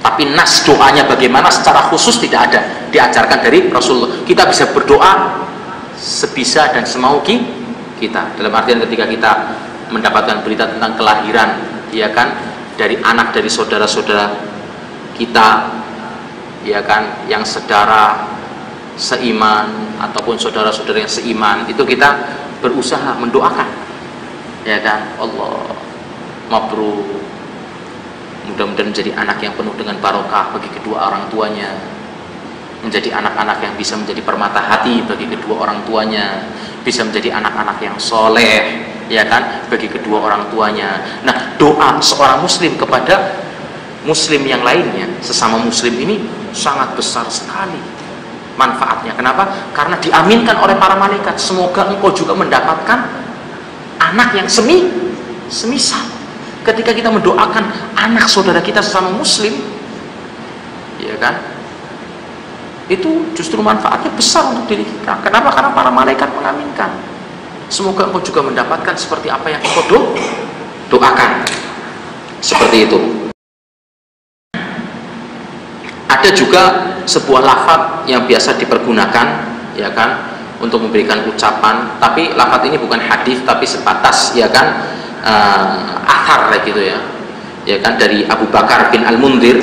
Tapi nas doanya bagaimana secara khusus tidak ada diajarkan dari Rasulullah. Kita bisa berdoa sebisa dan semau kita. Dalam artian ketika kita mendapatkan berita tentang kelahiran, ya kan, dari anak dari saudara-saudara kita, ya kan, yang sedara seiman ataupun saudara-saudara yang seiman, itu kita berusaha mendoakan, ya kan, Allah mabrur, mudah-mudahan menjadi anak yang penuh dengan barokah bagi kedua orang tuanya, menjadi anak-anak yang bisa menjadi permata hati bagi kedua orang tuanya, bisa menjadi anak-anak yang soleh, ya kan, bagi kedua orang tuanya. Nah, doa seorang muslim kepada muslim yang lainnya, sesama muslim, ini sangat besar sekali manfaatnya. Kenapa? Karena diaminkan oleh para malaikat, semoga engkau juga mendapatkan anak yang semisal. Ketika kita mendoakan anak saudara kita sesama muslim, ya kan, itu justru manfaatnya besar untuk diri kita. Kenapa? Karena para malaikat mengaminkan, semoga engkau juga mendapatkan seperti apa yang engkau doakan. Seperti itu. Ada juga sebuah lafaz yang biasa dipergunakan, ya kan, untuk memberikan ucapan, tapi lafaz ini bukan hadis tapi sebatas, ya kan, athar gitu ya kan, dari Abu Bakar bin Al-Mundhir,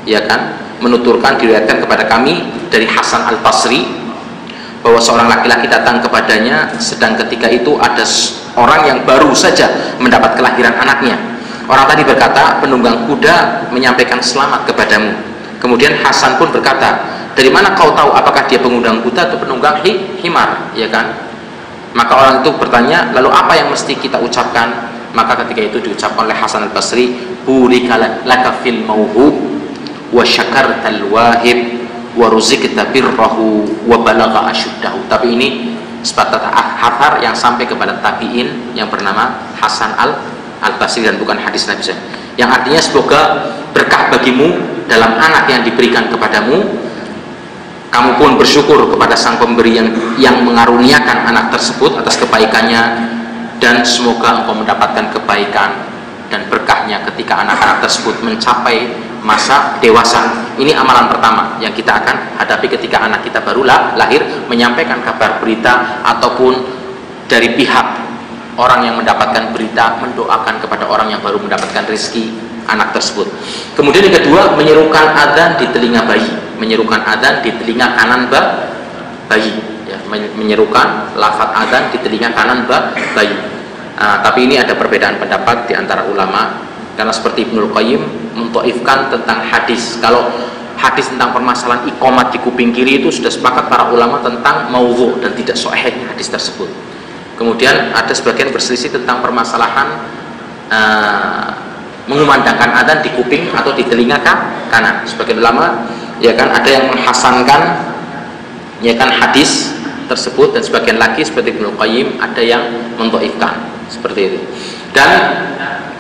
ya kan, menuturkan, diriwayatkan kepada kami dari Hasan Al-Basri bahwa seorang laki-laki datang kepadanya sedang ketika itu ada orang yang baru saja mendapat kelahiran anaknya. Orang tadi berkata, penunggang kuda menyampaikan selamat kepadamu. Kemudian Hasan pun berkata, dari mana kau tahu apakah dia penunggang kuda atau penunggang himar, ya kan? Maka orang itu bertanya, lalu apa yang mesti kita ucapkan? Maka ketika itu diucapkan oleh Hasan al-Basri, burika laka fil mauhub wa syakartal wahib wa ruzikta birrahu wa balagha asyuddahu. Tapi ini sebatas athar yang sampai kepada tabi'in yang bernama Hasan al-Basri dan bukan hadis Nabi SAW. Yang artinya semoga berkah bagimu dalam anak yang diberikan kepadamu. Kamu pun bersyukur kepada sang pemberi yang mengaruniakan anak tersebut atas kebaikannya, dan semoga engkau mendapatkan kebaikan dan berkahnya ketika anak-anak tersebut mencapai masa dewasa. Ini amalan pertama yang kita akan hadapi ketika anak kita baru lahir, menyampaikan kabar berita ataupun dari pihak orang yang mendapatkan berita mendoakan kepada orang yang baru mendapatkan rezeki anak tersebut. Kemudian yang kedua, menyerukan adzan di telinga bayi, menyerukan adzan di telinga kanan bayi, ya, menyerukan lafaz adzan di telinga kanan bayi. Tapi ini ada perbedaan pendapat di antara ulama, karena seperti Ibnul Qayyim mentaifkan tentang hadis. Kalau hadis tentang permasalahan iqamat di kuping kiri itu sudah sepakat para ulama tentang maudhu dan tidak sahih hadis tersebut. Kemudian ada sebagian berselisih tentang permasalahan mengumandangkan adzan di kuping atau di telinga kanan. Sebagian ulama, ya kan, ada yang menghasankan, ya kan, hadis tersebut, dan sebagian lagi seperti Ibnu Qayyim ada yang mendhaifkan seperti itu. Dan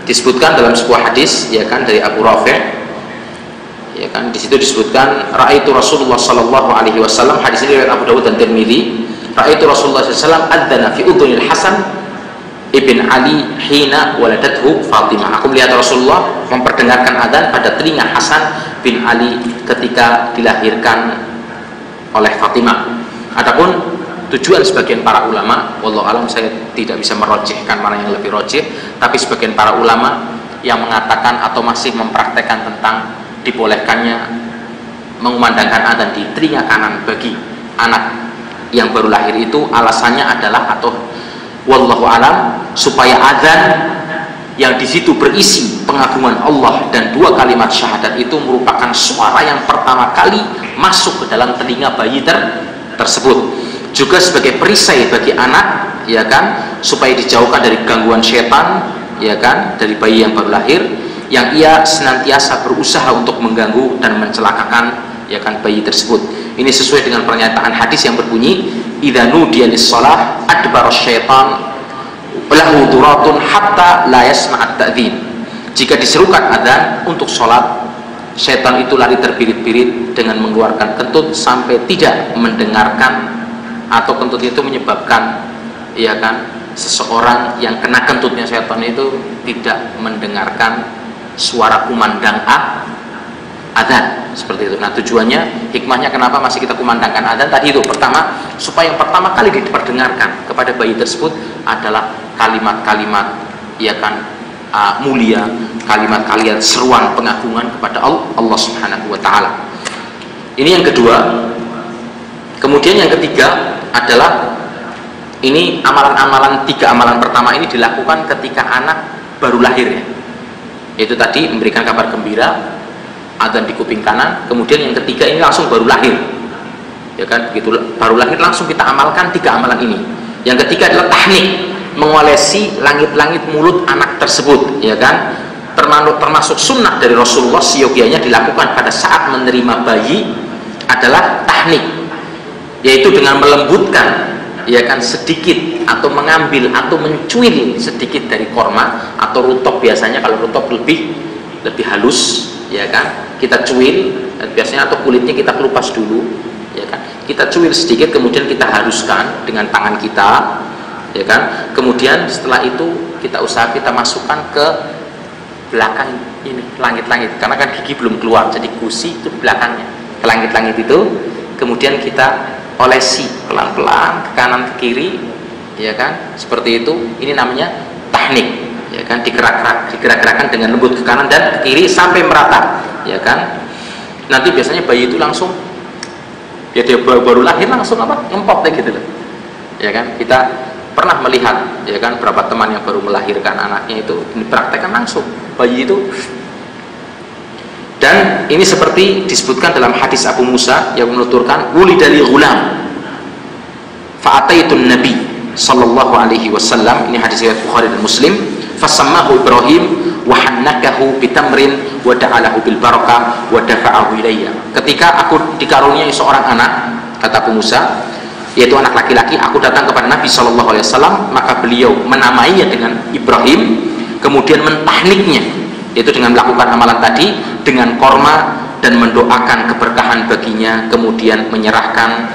disebutkan dalam sebuah hadis, ya kan, dari Abu Rafi', ya kan, di situ disebutkan ra'aitu Rasulullah sallallahu alaihi wasallam, hadis ini riwayat Abu Dawud dan Tirmidzi, ra'aitu Rasulullah sallallahu alaihi wasallam adzana fi udhunil Hasan ibn Ali hina waladathu Fatimah. Aku melihat Rasulullah memperdengarkan adzan pada telinga Hasan bin Ali ketika dilahirkan oleh Fatimah. Adapun tujuan sebagian para ulama, wallahu alam, saya tidak bisa merojihkan mana yang lebih rojih, tapi sebagian para ulama yang mengatakan atau masih mempraktekkan tentang dibolehkannya mengumandangkan adzan di telinga kanan bagi anak yang baru lahir itu, alasannya adalah, atau wallahu alam, supaya adzan yang di situ berisi pengagungan Allah dan dua kalimat syahadat itu merupakan suara yang pertama kali masuk ke dalam telinga bayi tersebut. Juga sebagai perisai bagi anak, ya kan, supaya dijauhkan dari gangguan setan, ya kan, dari bayi yang baru lahir yang ia senantiasa berusaha untuk mengganggu dan mencelakakan, ya kan, bayi tersebut. Ini sesuai dengan pernyataan hadis yang berbunyi, idza nudiya lis-shalah adbara syaitan lahu duratun hatta la yasma'at ta'dzin. Jika diserukan adzan untuk sholat, syaitan itu lari terbirit-birit dengan mengeluarkan kentut sampai tidak mendengarkan, atau kentut itu menyebabkan, ya kan, seseorang yang kena kentutnya syaitan itu tidak mendengarkan suara kumandang adzan, seperti itu. Nah, tujuannya, hikmahnya kenapa masih kita kumandangkan adzan tadi itu, pertama, supaya yang pertama kali diperdengarkan kepada bayi tersebut adalah kalimat-kalimat, ya kan, mulia, kalimat-kalimat seruan pengagungan kepada Allah Subhanahu wa taala. Ini yang kedua. Kemudian yang ketiga adalah, ini amalan-amalan, tiga amalan pertama ini dilakukan ketika anak baru lahir, ya, yaitu tadi memberikan kabar gembira, adzan di kuping kanan. Kemudian yang ketiga ini langsung baru lahir, ya kan, begitu baru lahir langsung kita amalkan tiga amalan ini. Yang ketiga adalah tahnik, mengolesi langit-langit mulut anak tersebut, ya kan, termasuk sunnah dari Rasulullah seyogianya dilakukan pada saat menerima bayi adalah tahnik, yaitu dengan melembutkan, ya kan, sedikit atau mengambil atau mencuil sedikit dari korma atau rutok. Biasanya kalau rutok lebih halus, ya kan, kita cuil biasanya, atau kulitnya kita kelupas dulu, ya kan, kita cuil sedikit, kemudian kita haluskan dengan tangan kita, ya kan, kemudian setelah itu kita masukkan ke belakang ini langit-langit, karena kan gigi belum keluar, jadi gusi itu belakangnya ke langit-langit itu, kemudian kita olesi pelan-pelan ke kanan ke kiri, ya kan, seperti itu. Ini namanya tahnik, ya kan, digerak-gerakkan dengan lembut ke kanan dan ke kiri sampai merata, ya kan. Nanti biasanya bayi itu langsung Ya dia baru lahir langsung apa? Ngempot kayak gitu loh. Ya kan? Kita pernah melihat ya kan berapa teman yang baru melahirkan anaknya itu dipraktekkan langsung bayi itu. Dan ini seperti disebutkan dalam hadis Abu Musa yang menuturkan wulidali ghulam fa'ataitun nabi sallallahu alaihi wasallam, ini hadis riwayat Bukhari dan Muslim, fasammahu Ibrahim wa hannakahu bitamrin wa da'alahu bil barakah wa dafa'ahu ilayya. Ketika aku dikaruniai seorang anak, kata Abu Musa, yaitu anak laki-laki, aku datang kepada Nabi sallallahu alaihi wasallam, maka beliau menamainya dengan Ibrahim, kemudian mentahniknya, yaitu dengan melakukan amalan tadi dengan korma dan mendoakan keberkahan baginya, kemudian menyerahkan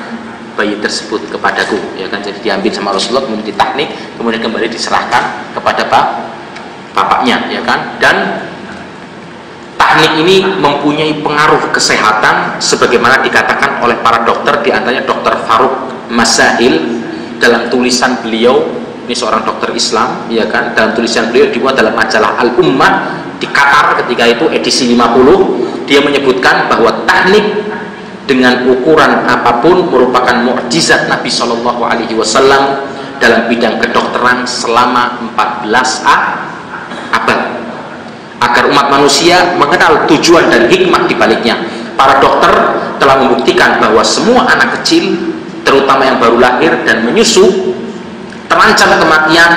bayi tersebut kepadaku, ya kan. Jadi diambil sama Rasulullah, kemudian ditahnik, kemudian kembali diserahkan kepada bapaknya, ya kan. Dan tahnik ini mempunyai pengaruh kesehatan sebagaimana dikatakan oleh para dokter, diantaranya Dr. Faruk Masail dalam tulisan beliau, ini seorang dokter Islam, ya kan, dalam tulisan beliau dibuat dalam majalah Al-Ummah di Qatar ketika itu edisi 50, dia menyebutkan bahwa tahnik dengan ukuran apapun merupakan mukjizat Nabi Shallallahu Alaihi Wasallam dalam bidang kedokteran selama 14 abad, agar umat manusia mengenal tujuan dan hikmah di baliknya. Para dokter telah membuktikan bahwa semua anak kecil, terutama yang baru lahir dan menyusu, terancam kematian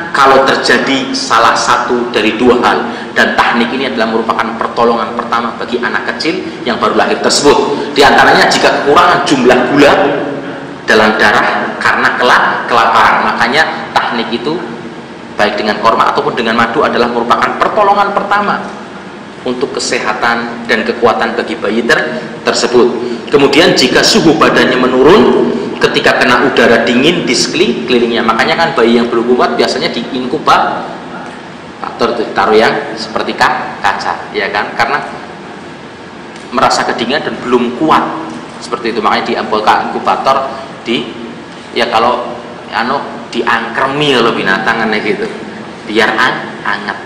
kalau terjadi salah satu dari dua hal, dan tahnik ini adalah merupakan pertolongan pertama bagi anak kecil yang baru lahir tersebut. Di antaranya jika kekurangan jumlah gula dalam darah karena kelaparan, makanya tahnik itu baik dengan korma ataupun dengan madu adalah merupakan pertolongan pertama untuk kesehatan dan kekuatan bagi bayi tersebut. Kemudian jika suhu badannya menurun ketika kena udara dingin di sekelilingnya, makanya kan bayi yang belum kuat biasanya di inkubator ditaruh yang seperti kaca, ya kan, karena merasa kedinginan dan belum kuat seperti itu, makanya di inkubator di, ya kalau diangkremi kalau binatang kan gitu biar hangat.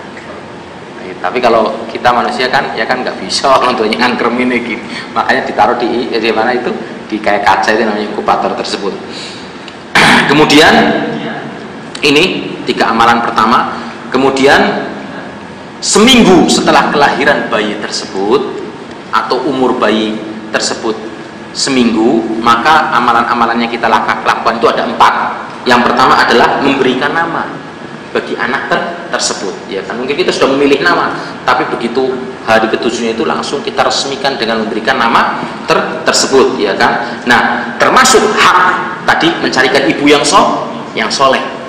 Tapi kalau kita manusia kan ya kan nggak bisa untuk ngangkremin gitu, makanya ditaruh di mana itu, di kayak kaca itu namanya inkubator tersebut. Kemudian ini 3 amalan pertama. Kemudian seminggu setelah kelahiran bayi tersebut atau umur bayi tersebut seminggu, maka amalan-amalannya kita lakukan itu ada 4. Yang pertama adalah memberikan nama bagi anak tersebut, ya kan. Mungkin kita sudah memilih nama, tapi begitu hari ke-7-nya itu langsung kita resmikan dengan memberikan nama tersebut, ya kan. Nah, termasuk hak tadi mencarikan ibu yang soleh.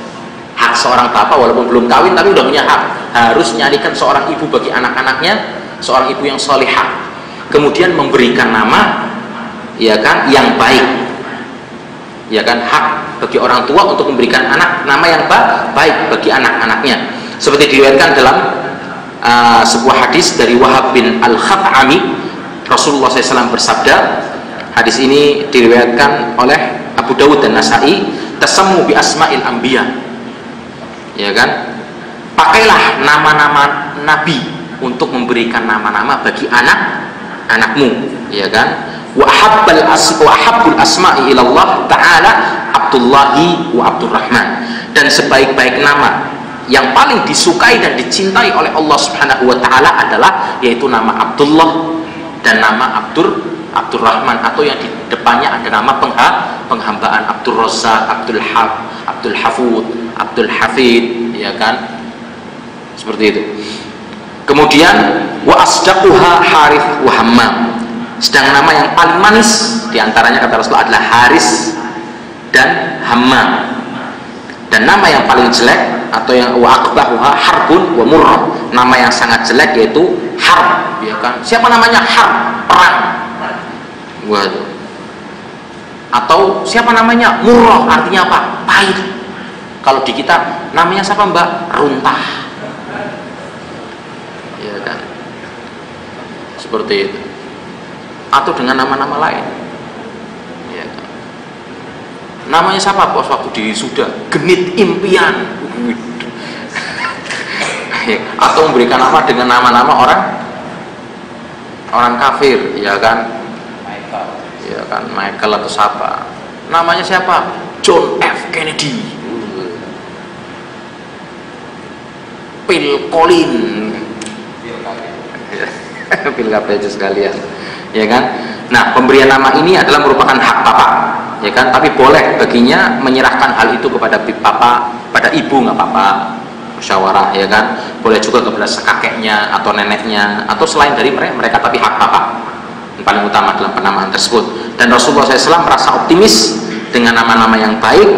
Hak seorang bapak walaupun belum kawin tapi udah punya hak, harus nyarikan seorang ibu bagi anak-anaknya, seorang ibu yang solehah. Kemudian memberikan nama, ya kan, yang baik, ya kan. Hak bagi orang tua untuk memberikan anak nama yang baik bagi anak-anaknya, seperti diriwayatkan dalam sebuah hadis dari Wahab bin Al-Khat'ami. Rasulullah SAW bersabda, hadis ini diriwayatkan oleh Abu Dawud dan Nasai, tasammu bi asma'il anbiya, ya kan, pakailah nama-nama nabi untuk memberikan nama-nama bagi anak-anakmu, ya kan. Wa ahabbul asma'i ilallah ta'ala Abdullahi wa Abdurrahman, dan sebaik-baik nama yang paling disukai dan dicintai oleh Allah Subhanahu wa taala adalah yaitu nama Abdullah dan nama Abdurrahman, atau yang di depannya ada nama penghambaan, Abdul Razzaq, Abdul Hafud, Abdul Hafid, ya kan, seperti itu. Kemudian wa asdaquha Harith wa Hammam, sedang nama yang paling manis diantaranya kata Rasulullah adalah Haris dan Hammam, dan nama yang paling jelek atau yang waqbahuha Harbun wa Murrah, nama yang sangat jelek yaitu Harb, ya kan. Siapa namanya Harb? Perang. Waduh. Atau siapa namanya Murrah, artinya apa? Pahit. Kalau di kita namanya siapa, Mbak? Runtah, ya kan, seperti itu. Atau dengan nama-nama lain, ya kan. Namanya siapa bos waktu di sudah? Genit Impian. Atau memberikan nama dengan nama-nama orang kafir, ya kan, ya kan, Michael atau siapa, namanya siapa, John F. Kennedy, Phil Collins, Phil aja sekalian, ya kan. Nah, pemberian nama ini adalah merupakan hak bapak, ya kan, tapi boleh baginya menyerahkan hal itu kepada bapak, pada ibu nggak apa-apa, musyawarah, ya kan. Boleh juga kepada kakeknya atau neneknya atau selain dari mereka, tapi hak bapak yang paling utama dalam penamaan tersebut. Dan Rasulullah SAW merasa optimis dengan nama-nama yang baik.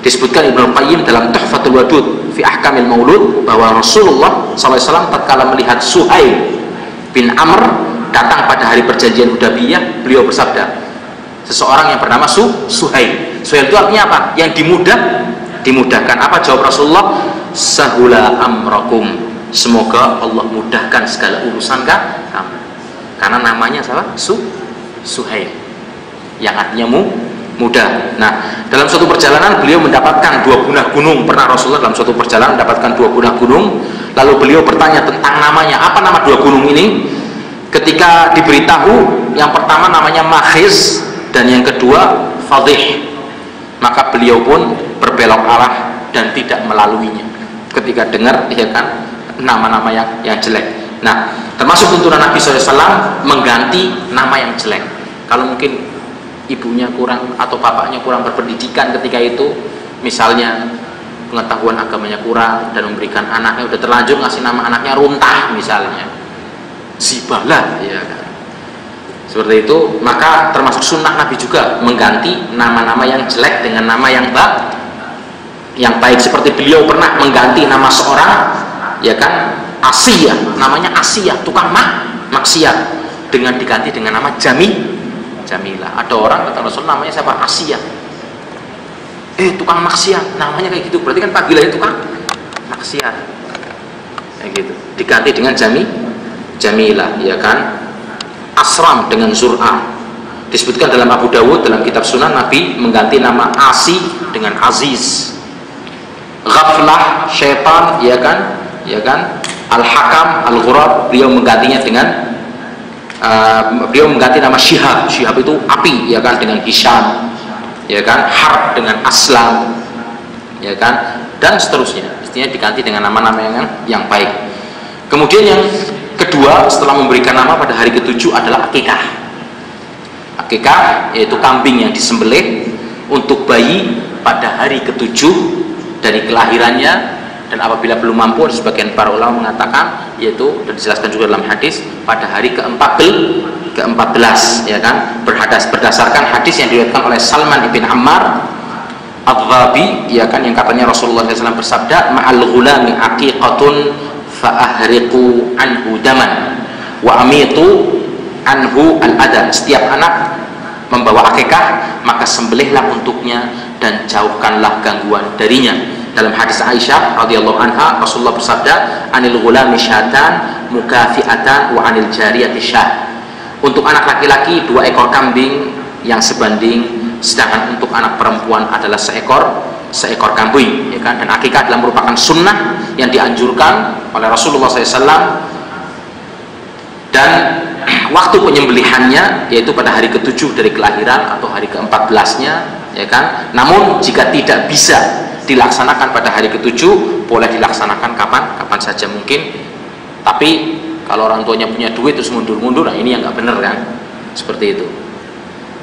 Disebutkan Ibnu Qayyim dalam Tuhfatul Wadud fi Ahkamil Maulud bahwa Rasulullah SAW tatkala melihat Suhail bin Amr datang pada hari perjanjian Hudaybiyah, beliau bersabda, seseorang yang bernama Suhail. Suhail itu artinya apa? Yang dimudahkan. Apa jawab Rasulullah? Sahula amrakum, semoga Allah mudahkan segala urusan kamu. Karena namanya siapa? Suhail, yang artinya mudah. Nah, dalam suatu perjalanan beliau mendapatkan 2 buah gunung. Pernah Rasulullah dalam suatu perjalanan mendapatkan 2 buah gunung, lalu beliau bertanya tentang namanya, apa nama 2 gunung ini? Ketika diberitahu, yang pertama namanya Makhiz dan yang kedua Fadih, maka beliau pun berbelok arah dan tidak melaluinya ketika dengar, ya kan, nama-nama yang jelek. Nah, termasuk tuntunan Nabi SAW mengganti nama yang jelek. Kalau mungkin ibunya kurang atau bapaknya kurang berpendidikan ketika itu, misalnya pengetahuan agamanya kurang, dan memberikan anaknya udah terlanjur ngasih nama anaknya Runtah misalnya, Zibalah, ya kan, seperti itu, maka termasuk sunnah Nabi juga mengganti nama-nama yang jelek dengan nama yang baik. Seperti beliau pernah mengganti nama seorang, ya kan, Asiyah, namanya Asiyah, tukang maksiat, dengan diganti dengan nama Jamilah. Ada orang kata Rasul namanya siapa? Asiyah, tukang maksiat, namanya kayak gitu, berarti kan panggilannya tukang maksiat, kayak gitu, diganti dengan Jamilah, ya kan. Asram dengan Zur'ah. Disebutkan dalam Abu Dawud dalam kitab Sunan, Nabi mengganti nama Asi dengan Aziz. Ghaflah, syaitan, ya kan. Al-Hakam, Al-Ghurab, beliau menggantinya dengan beliau mengganti nama Syihab. Syihab itu api, ya kan, dengan Hisham, ya kan. Harb dengan Aslam, ya kan, dan seterusnya. Mestinya diganti dengan nama-nama yang baik. Kemudian yang kedua, setelah memberikan nama pada hari ke-7 adalah akikah. Akikah yaitu kambing yang disembelih untuk bayi pada hari ke-7 dari kelahirannya, dan apabila belum mampu, sebagian para ulama mengatakan, yaitu dan dijelaskan juga dalam hadis, pada hari ke-14, ya kan, berdasarkan hadis yang diriwayatkan oleh Salman ibn Ammar Adh-Dhabi, ya kan, yang katanya Rasulullah SAW bersabda, ma'al ghulami aqiqatun fa'ahriqu anhu daman wa amitu anhu al-adab. Setiap anak membawa akikah, maka sembelihlah untuknya dan jauhkanlah gangguan darinya. Dalam hadis Aisyah radhiyallahu anha, Rasulullah bersabda, anil ghulami syatan mukafi'atan wa anil jariyati syah. Untuk anak laki-laki 2 ekor kambing yang sebanding, sedangkan untuk anak perempuan adalah seekor kambing, ya kan. Dan akikah adalah merupakan sunnah yang dianjurkan oleh Rasulullah SAW, dan waktu penyembelihannya yaitu pada hari ke-7 dari kelahiran atau hari ke-14-nya, ya kan. Namun jika tidak bisa dilaksanakan pada hari ke-7, boleh dilaksanakan kapan saja mungkin. Tapi kalau orang tuanya punya duit terus mundur-mundur, nah ini yang nggak bener kan, seperti itu.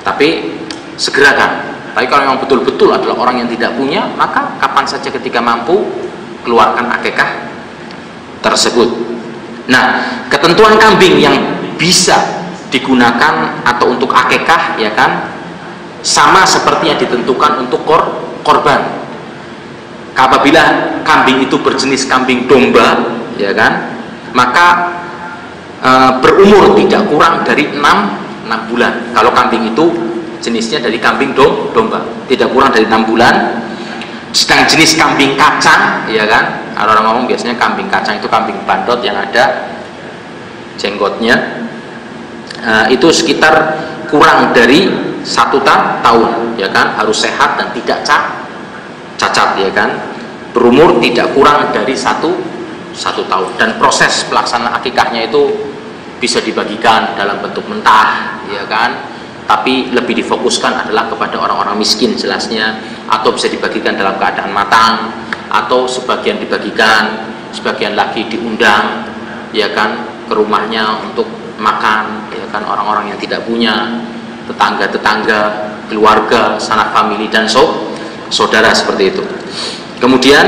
Tapi segerakan. Tapi kalau memang betul-betul adalah orang yang tidak punya, maka kapan saja ketika mampu keluarkan akikah tersebut. Nah, ketentuan kambing yang bisa digunakan atau untuk akikah, ya kan, sama seperti yang ditentukan untuk korban. Apabila kambing itu berjenis kambing domba, ya kan, maka berumur tidak kurang dari 6 bulan. Kalau kambing itu jenisnya dari kambing domba, tidak kurang dari 6 bulan. Sedang jenis kambing kacang, ya kan, kalau orang ngomong biasanya kambing kacang itu kambing bandot yang ada jenggotnya, itu sekitar kurang dari 1 tahun, ya kan, harus sehat dan tidak cacat, ya kan, berumur tidak kurang dari 1 tahun. Dan proses pelaksanaan akikahnya itu bisa dibagikan dalam bentuk mentah, ya kan, tapi lebih difokuskan adalah kepada orang-orang miskin jelasnya, atau bisa dibagikan dalam keadaan matang, atau sebagian dibagikan, sebagian lagi diundang, ya kan, ke rumahnya untuk makan, ya kan, orang-orang yang tidak punya, tetangga-tetangga, keluarga, sanak famili dan saudara seperti itu. Kemudian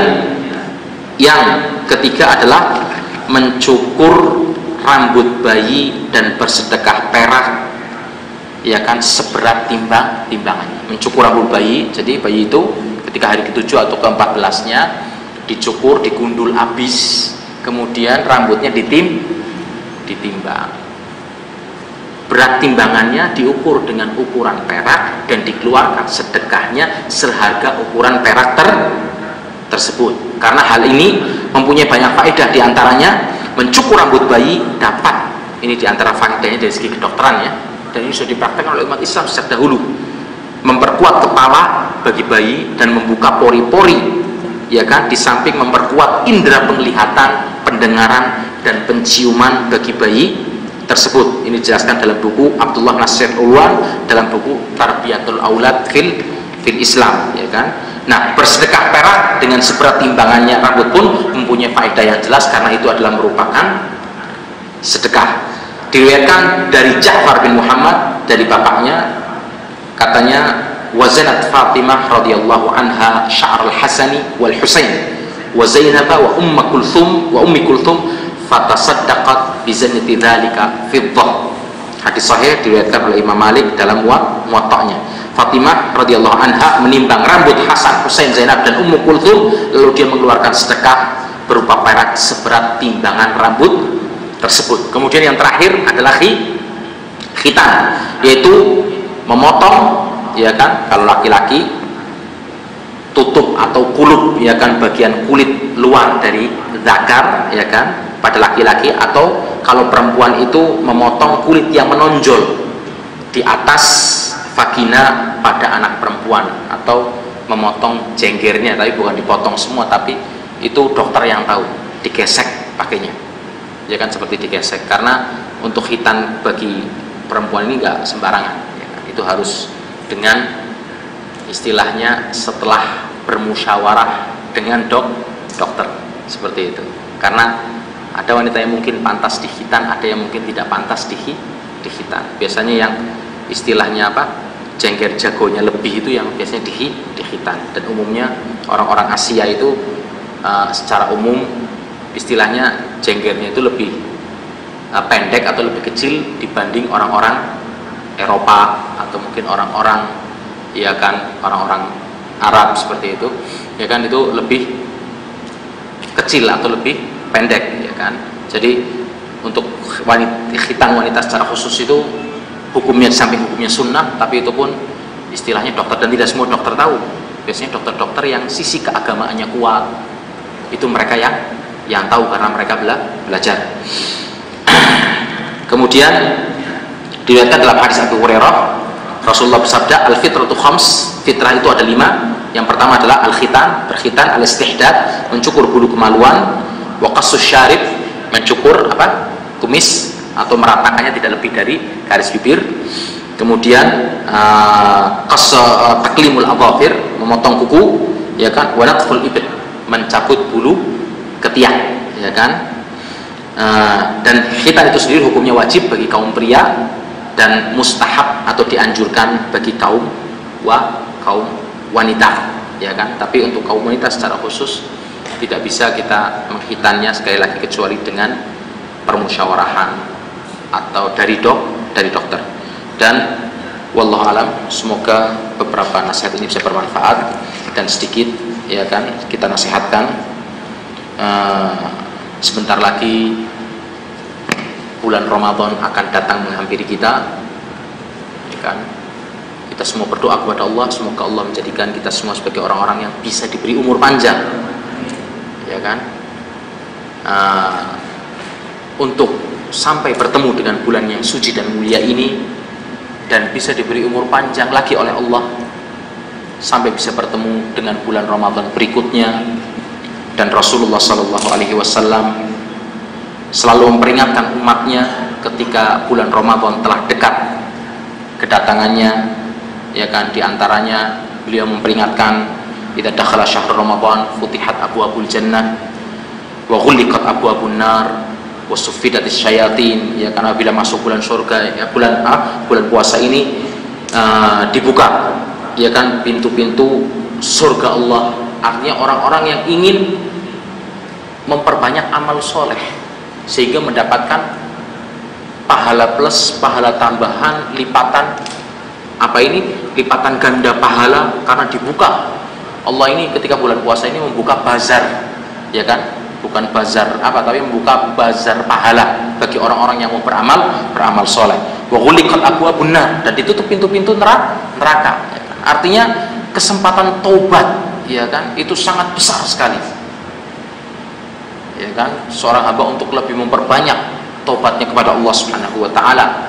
yang ketiga adalah mencukur rambut bayi dan bersedekah perak, ya kan, seberat timbangannya. Mencukur rambut bayi, jadi bayi itu ketika hari ke-7 atau ke-14-nya dicukur, digundul habis, kemudian rambutnya ditimbang. Berat timbangannya diukur dengan ukuran perak dan dikeluarkan sedekahnya seharga ukuran perak tersebut. Karena hal ini mempunyai banyak faedah, diantaranya mencukur rambut bayi dapat, ini diantara faedahnya dari segi kedokteran ya, dan ini sudah dipraktekkan oleh umat Islam sejak dahulu, memperkuat kepala bagi bayi dan membuka pori-pori, ya kan, di samping memperkuat indera penglihatan, pendengaran dan penciuman bagi bayi tersebut. Ini dijelaskan dalam buku Abdullah Nasir Ulwan dalam buku Tarbiyatul Aulad fil Islam, ya kan. Nah, bersedekah perak dengan seberat timbangannya rambut pun mempunyai faedah yang jelas karena itu adalah merupakan sedekah. Diriwayatkan dari Ja'far bin Muhammad dari bapaknya, katanya wazanat Fatimah radhiyallahu anha sya'ar al-Hasani wal Husain wa Zainab wa ummi Kulthum fatasaddaqat bi zannati dzalika fiddah. Hadis sahih diriwayatkan oleh Imam Malik dalam Muwatta'nya. Fatimah radhiyallahu anha menimbang rambut Hasan, Husain, Zainab dan Ummu Kulthum, lalu dia mengeluarkan sedekah berupa perak seberat timbangan rambut tersebut. Kemudian yang terakhir adalah khitan, yaitu memotong, ya kan, kalau laki-laki tutup atau kulub, ya kan, bagian kulit luar dari zakar, ya kan, pada laki-laki, atau kalau perempuan itu memotong kulit yang menonjol di atas vagina pada anak perempuan, atau memotong jenggernya, tapi bukan dipotong semua, tapi itu dokter yang tahu, digesek pakainya, ya kan, seperti digesek. Karena untuk khitan bagi perempuan ini nggak sembarangan, ya kan? Itu harus dengan istilahnya setelah bermusyawarah dengan dokter, seperti itu. Karena ada wanita yang mungkin pantas dikhitan, ada yang mungkin tidak pantas dikhitan. Biasanya yang istilahnya apa, jengger jagonya lebih itu yang biasanya dikhitan. Dan umumnya orang-orang Asia itu secara umum istilahnya jenggernya itu lebih pendek atau lebih kecil dibanding orang-orang Eropa atau mungkin orang-orang, ya kan, orang-orang Arab seperti itu, ya kan, itu lebih kecil atau lebih pendek, ya kan. Jadi untuk khitan wanita secara khusus itu hukumnya, samping hukumnya sunnah, tapi itu pun istilahnya dokter, dan tidak semua dokter tahu. Biasanya dokter-dokter yang sisi keagamaannya kuat, itu mereka yang tahu karena mereka belajar. Kemudian dilihatkan dalam hadis Abu Hurairah, Rasulullah bersabda, al-fitratu khams, fitrah itu ada 5. Yang pertama adalah al-khitan, berkhitan, al-istihdad, mencukur bulu kemaluan, wa qassus syarib, mencukur apa, kumis atau meratakannya tidak lebih dari garis bibir. Kemudian taklimul adhafir, memotong kuku, ya kan, wa natful ibd, mencabut bulu ketiak, ya kan. Dan khitan itu sendiri hukumnya wajib bagi kaum pria dan mustahab atau dianjurkan bagi kaum wanita, ya kan. Tapi untuk kaum wanita secara khusus tidak bisa kita menghitannya sekali lagi kecuali dengan permusyawarahan atau dari dokter. Dan wallahu alam, semoga beberapa nasihat ini bisa bermanfaat dan sedikit, ya kan, kita nasihatkan. Sebentar lagi bulan Ramadan akan datang menghampiri kita, ya kan. Kita semua berdoa kepada Allah, semoga Allah menjadikan kita semua sebagai orang-orang yang bisa diberi umur panjang, ya kan, untuk sampai bertemu dengan bulan yang suci dan mulia ini, dan bisa diberi umur panjang lagi oleh Allah sampai bisa bertemu dengan bulan Ramadan berikutnya. Dan Rasulullah SAW selalu memperingatkan umatnya ketika bulan Ramadan telah dekat, kedatangannya, ya kan, diantaranya beliau memperingatkan idza dakhala syahrul ramadan futihat abwaabul jannah wa ghulliqat abwaabun nar wa suffidatis syayatin, ya kan, apabila masuk bulan surga, ya, bulan puasa ini dibuka, ya kan, pintu-pintu surga Allah. Artinya orang-orang yang ingin memperbanyak amal soleh sehingga mendapatkan pahala plus, pahala tambahan, lipatan lipatan ganda pahala, karena dibuka Allah ini ketika bulan puasa ini membuka bazar, ya kan, bukan bazar tapi membuka bazar pahala bagi orang-orang yang mau beramal soleh. Wa ghuliqat abwaabun nar, dan ditutup pintu-pintu neraka, ya kan? Artinya kesempatan taubat, ya kan, itu sangat besar sekali, ya kan, seorang hamba untuk lebih memperbanyak taubatnya kepada Allah Subhanahu wa taala.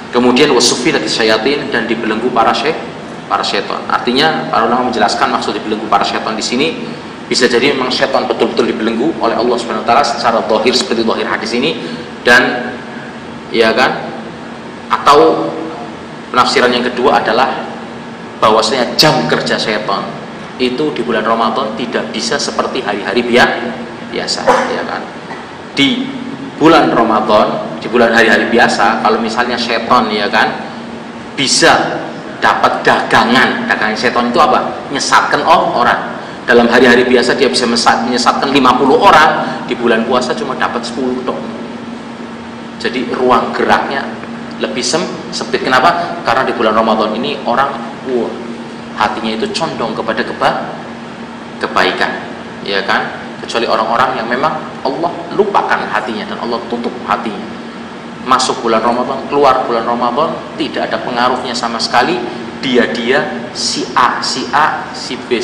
Kemudian wasuffidatis syayatin, dan dibelenggu para syaitan. Artinya para ulama menjelaskan maksud dibelenggu para syaitan di sini bisa jadi memang syaitan betul-betul dibelenggu oleh Allah Subhanahu wa taala secara zahir seperti zahir hadis ini, dan ya kan, atau penafsiran yang kedua adalah bahwasanya jam kerja syaitan itu di bulan Ramadan tidak bisa seperti hari-hari biasa, ya kan. Di bulan Ramadan, di bulan hari-hari biasa, kalau misalnya syaitan, ya kan, bisa dapat dagangan syaitan itu apa? Menyesatkan orang. Dalam hari-hari biasa dia bisa menyesatkan 50 orang, di bulan puasa cuma dapat 10 dong. Jadi ruang geraknya lebih sempit. Kenapa? Karena di bulan Ramadan ini orang hatinya itu condong kepada kebaikan, ya kan, kecuali orang-orang yang memang Allah lupakan hatinya dan Allah tutup hatinya. Masuk bulan Ramadan, keluar bulan Ramadan, tidak ada pengaruhnya sama sekali. Dia si A, si B,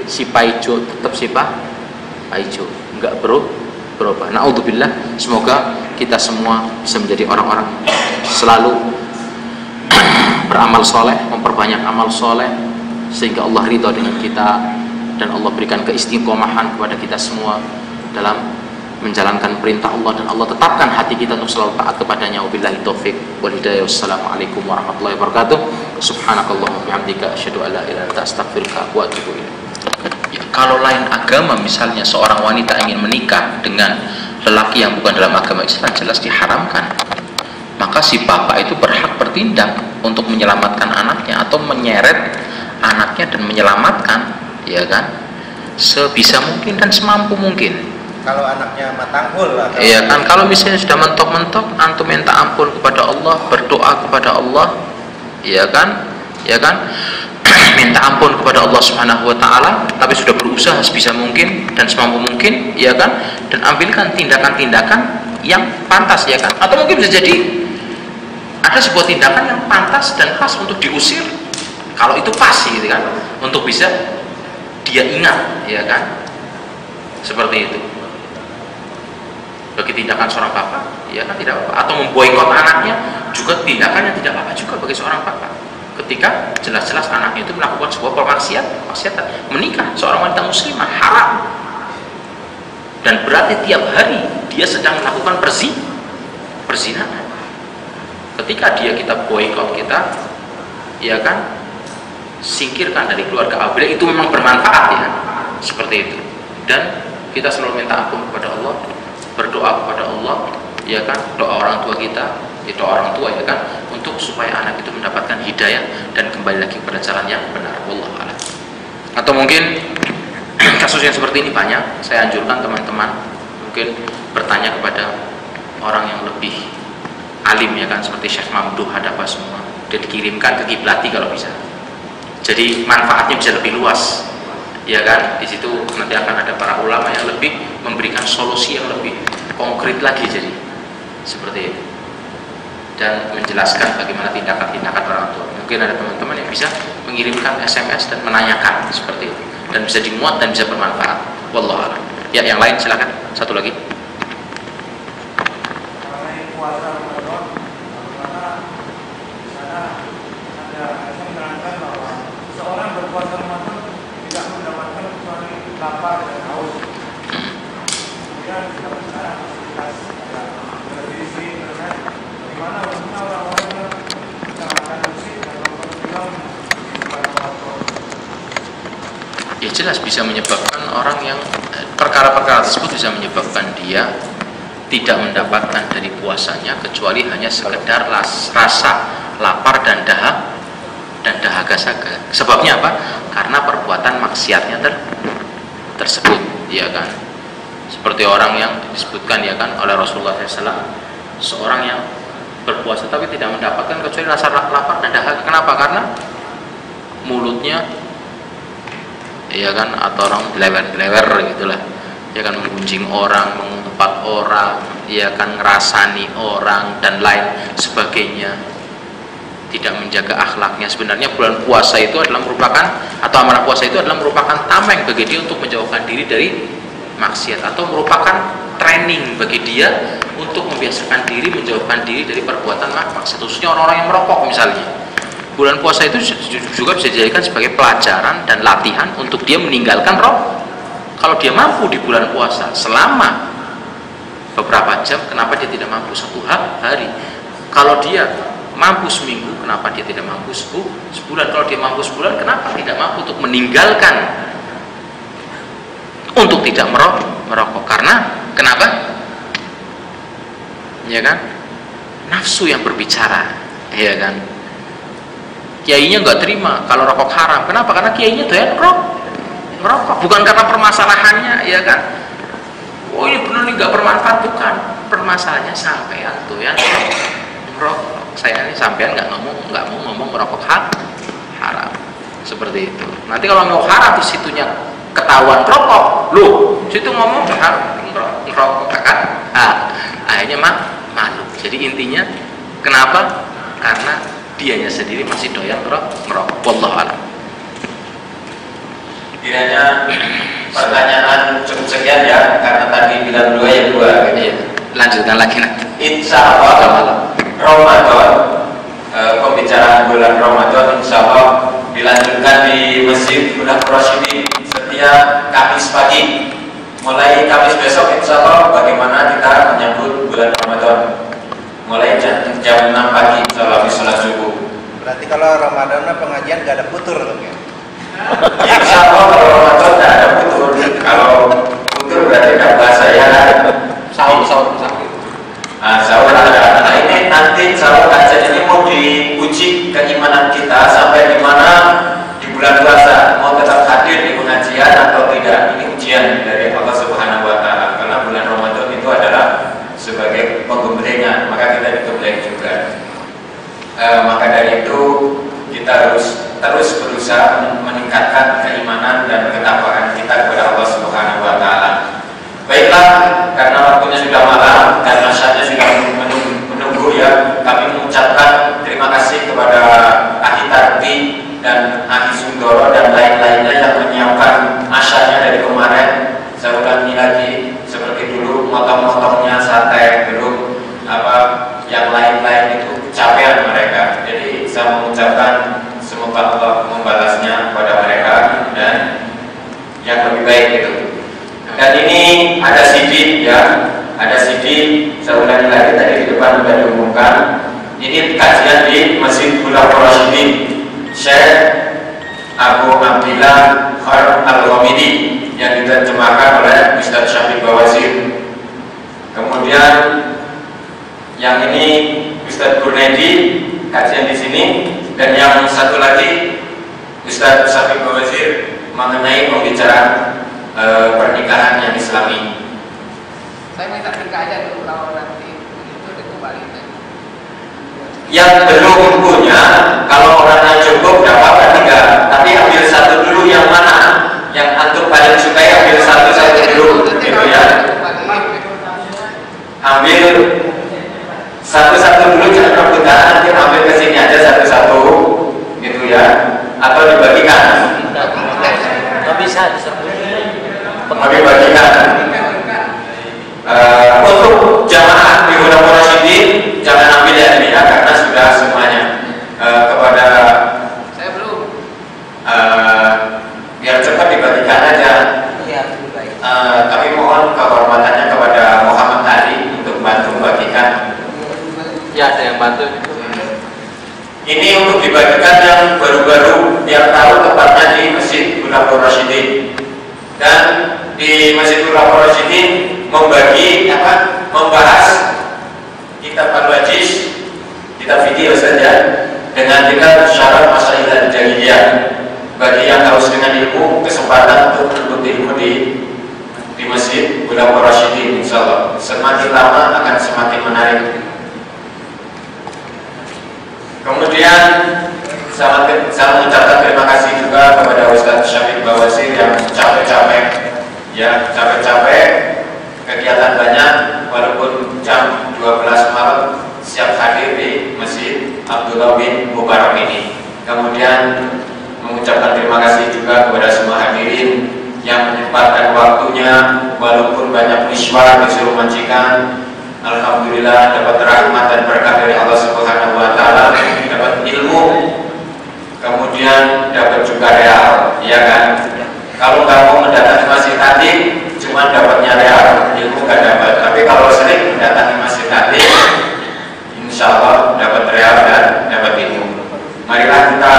si Paijo, tetap si Paijo, enggak berubah. Naudzubillah. Semoga kita semua bisa menjadi orang-orang selalu beramal soleh, memperbanyak amal soleh, sehingga Allah ridha dengan kita dan Allah berikan keistiqomahan kepada kita semua dalam menjalankan perintah Allah, dan Allah tetapkan hati kita untuk selalu taat kepadanya. Wabillahi taufik wal hidayah. Wassalamualaikum warahmatullahi wabarakatuh. Subhanakallahumma bihamdika asyhadu an la ilaha illa anta astaghfiruka wa atubu ilaik. Kalau lain agama, misalnya seorang wanita ingin menikah dengan lelaki yang bukan dalam agama Islam, jelas diharamkan. Maka si bapak itu berhak bertindak untuk menyelamatkan anaknya atau menyeret anaknya dan menyelamatkan, ya kan, sebisa mungkin dan semampu mungkin. Kalau anaknya matangul lah. Iya kan, kalau misalnya sudah mentok-mentok, antum minta ampun kepada Allah, berdoa kepada Allah, ya kan, minta ampun kepada Allah Subhanahu wa taala, tapi sudah berusaha sebisa mungkin dan semampu mungkin, ya kan, dan ambilkan tindakan-tindakan yang pantas, ya kan. Atau mungkin bisa jadi ada sebuah tindakan yang pantas dan pas untuk diusir, kalau itu pas, gitu kan, untuk bisa dia ingat, ya kan, seperti itu. Bagi tindakan seorang bapak, ya kan, tidak apa-apa. Atau memboikot anaknya juga tindakannya tidak apa-apa juga bagi seorang bapak. Ketika jelas-jelas anaknya itu melakukan sebuah permaksiatan, menikah seorang wanita muslimah haram, dan berarti tiap hari dia sedang melakukan perzinahan. Ketika kita boikot, kita, ya kan, singkirkan dari keluarga apabila itu memang bermanfaat, ya, seperti itu. Dan kita selalu minta ampun kepada Allah, berdoa kepada Allah, ya kan, doa orang tua kita, doa orang tua, ya kan, untuk supaya anak itu mendapatkan hidayah dan kembali lagi kepada jalan yang benar. Wallahu a'lam. Atau mungkin kasus yang seperti ini banyak, saya anjurkan teman-teman mungkin bertanya kepada orang yang lebih alim, ya kan, seperti Syekh Mamduh Hadapa semua, dan dikirimkan ke Kiblati kalau bisa. Jadi manfaatnya bisa lebih luas, ya kan. Di situ nanti akan ada para ulama yang lebih memberikan solusi yang lebih konkret lagi, jadi seperti itu, dan menjelaskan bagaimana tindakan-tindakan orang tua. Mungkin ada teman-teman yang bisa mengirimkan SMS dan menanyakan seperti itu, dan bisa dimuat dan bisa bermanfaat. Wallahu a'lam. Ya, yang lain silakan. Satu lagi. Lapar dan haus, kemudian kita sekarang aktivitas bergizi, bagaimana orang-orang yang tidak makan musik jelas bisa menyebabkan orang yang perkara-perkara tersebut bisa menyebabkan dia tidak mendapatkan dari puasanya kecuali hanya sekedar rasa lapar dan dahaga saja. Sebabnya apa? Karena perbuatan maksiatnya tersebut, ya kan? Seperti orang yang disebutkan, ya kan, oleh Rasulullah SAW, seorang yang berpuasa tapi tidak mendapatkan kecuali rasa lapar dan dahaga. Kenapa? Karena mulutnya, ya kan, atau orang belewer gitulah, ya kan, menggunjing orang, mengumpat orang, ya kan, ngerasani orang dan lain sebagainya, tidak menjaga akhlaknya. Sebenarnya bulan puasa itu adalah merupakan, atau amalan puasa itu adalah merupakan tameng bagi dia untuk menjauhkan diri dari maksiat, atau merupakan training bagi dia untuk membiasakan diri menjauhkan diri dari perbuatan maksiat, khususnya orang-orang yang merokok misalnya. Bulan puasa itu juga bisa dijadikan sebagai pelajaran dan latihan untuk dia meninggalkan rokok. Kalau dia mampu di bulan puasa selama beberapa jam, kenapa dia tidak mampu satu hari? Kalau dia mampu seminggu, kenapa dia tidak mampu sebulan? Kalau dia mampu sebulan, kenapa tidak mampu untuk meninggalkan, untuk tidak merokok? Karena kenapa? Ya kan? Nafsu yang berbicara, ya kan? Kiainya nggak terima kalau rokok haram. Kenapa? Karena kiainya doyan merokok. Bukan karena permasalahannya, ya kan? Oh, ini benar nih nggak bermanfaat, bukan. Permasalahannya sampean tuh ya merokok. Saya ini sampean nggak mau ngomong merokok haram. Seperti itu. Nanti kalau mau haram di situnya ketahuan rokok, loh, situ ngomong ngerokok kan? Akhirnya malu. Jadi intinya kenapa? Karena dianya sendiri masih doyan ngerokok. Wallahu a'lam. Kiranya pertanyaan cukup sekian ya, karena tadi bilang 2 ya 2. Iya. Lanjutkan lagi nanti. Insya Allah Ramadan, pembicaraan bulan Ramadan insya Allah dilanjutkan di Masjid Bulan Rasyidin setiap Kamis pagi. Mulai Kamis besok insya Allah bagaimana kita menyambut bulan Ramadan. Mulai jam 6 pagi insya Allah sholat subuh. Berarti kalau Ramadan pengajian nggak ada futur dong ya? Insya Allah kalau Ramadan nggak ada futur. Kalau futur berarti nggak bahasa ya. Sahur. Sahur ada. Nah ini nanti insya Allah kajian ini mau diuji keimanan kita sampai di mana di bulan puasa, mau tetap hadir di pengajian atau tidak. Ini ujian dari Allah Subhanahu Wa Taala. Karena bulan Ramadan itu adalah sebagai penggemblengnya, maka kita digembleng juga. Maka dari itu kita harus terus berusaha meningkatkan keimanan dan ketakwaan kita kepada Allah Subhanahu Wa Taala. Baiklah, karena waktunya sudah malam dan masyarakat sudah menunggu ya, kami mengucapkan terima kasih kepada Aki Tarti dan Aki Sundoro dan lain-lainnya yang menyiapkan asyarnya dari kemarin. Saya ulangi lagi, seperti dulu motong-motongnya sate, belum yang lain-lain itu capaian mereka. Jadi saya mengucapkan semoga Allah membalasnya kepada mereka dan yang lebih baik itu. Dan ini ada CD ya, ada CD. Saya ulangi lagi, tadi di depan sudah diumumkan. Ini kajian di Masjid Bulan Rasyidin, Syekh Abu Abdillah Khair Al-Ghamidi yang diterjemahkan oleh Ustaz Syafiq Bawazir. Kemudian yang ini Ustaz Gurnedi kajian di sini, dan yang satu lagi Ustaz Syafiq Bawazir mengenai pembicaraan pernikahan yang Islami. Saya minta nikah aja dulu, kalau nanti itu dikembali. Yang belum punya, kalau orangnya cukup, tidak apa-apa nikah. Tapi ambil satu dulu, yang mana yang antum paling suka, ambil satu dulu, gitu ya. Ambil satu-satu dulu, jangan rebutan. Nanti ambil ke sini aja satu-satu, gitu ya. Atau dibagikan. Nggak bisa Bagikan. Untuk jamaah di Bulan Rasyidin jangan ambil ya ini ya, karena sudah semuanya. Kepada Saya belum. Biar cepat dibagikan aja. Iya, lebih baik. Kami mohon kehormatannya kepada Muhammad Ali untuk bantu membagikan. Ya, ada yang bantu. Ini untuk dibagikan yang baru-baru, yang tahu tempatnya di Masjid Bulan Rasyidin. Dan di Masjidul Rasyidin membahas kitab al-Wajiz, kitab fikih saja, dengan tingkat syarat masail dan jahiliyah. Bagi yang harus dengan ilmu, kesempatan untuk menuntut ilmu di Masjid Ulama Rasyidin, insyaallah semakin lama akan semakin menarik. Kemudian saya mengucapkan terima kasih juga kepada Ustaz Syafiq Bawasir yang capek-capek kegiatan banyak, walaupun jam 12 malam siap hadir di Masjid Abdullah bin Mubarak ini. Kemudian mengucapkan terima kasih juga kepada semua hadirin yang menyempatkan waktunya, walaupun banyak miswar disuruh majikan. Alhamdulillah dapat rahmat dan berkah dari Allah Subhanahu wa taala, dapat ilmu, kemudian dapat juga real, ya kan? Kalau kamu mendatangi masjid tadi cuma dapatnya real, ilmu gak dapat. Tapi kalau sering mendatangi masjid tadi, insya Allah dapat real dan dapat ilmu. Marilah kita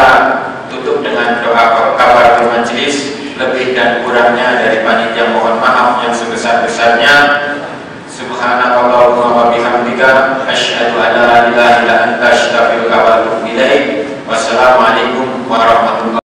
tutup dengan doa kabar bermajelis, lebih dan kurangnya dari panitia mohon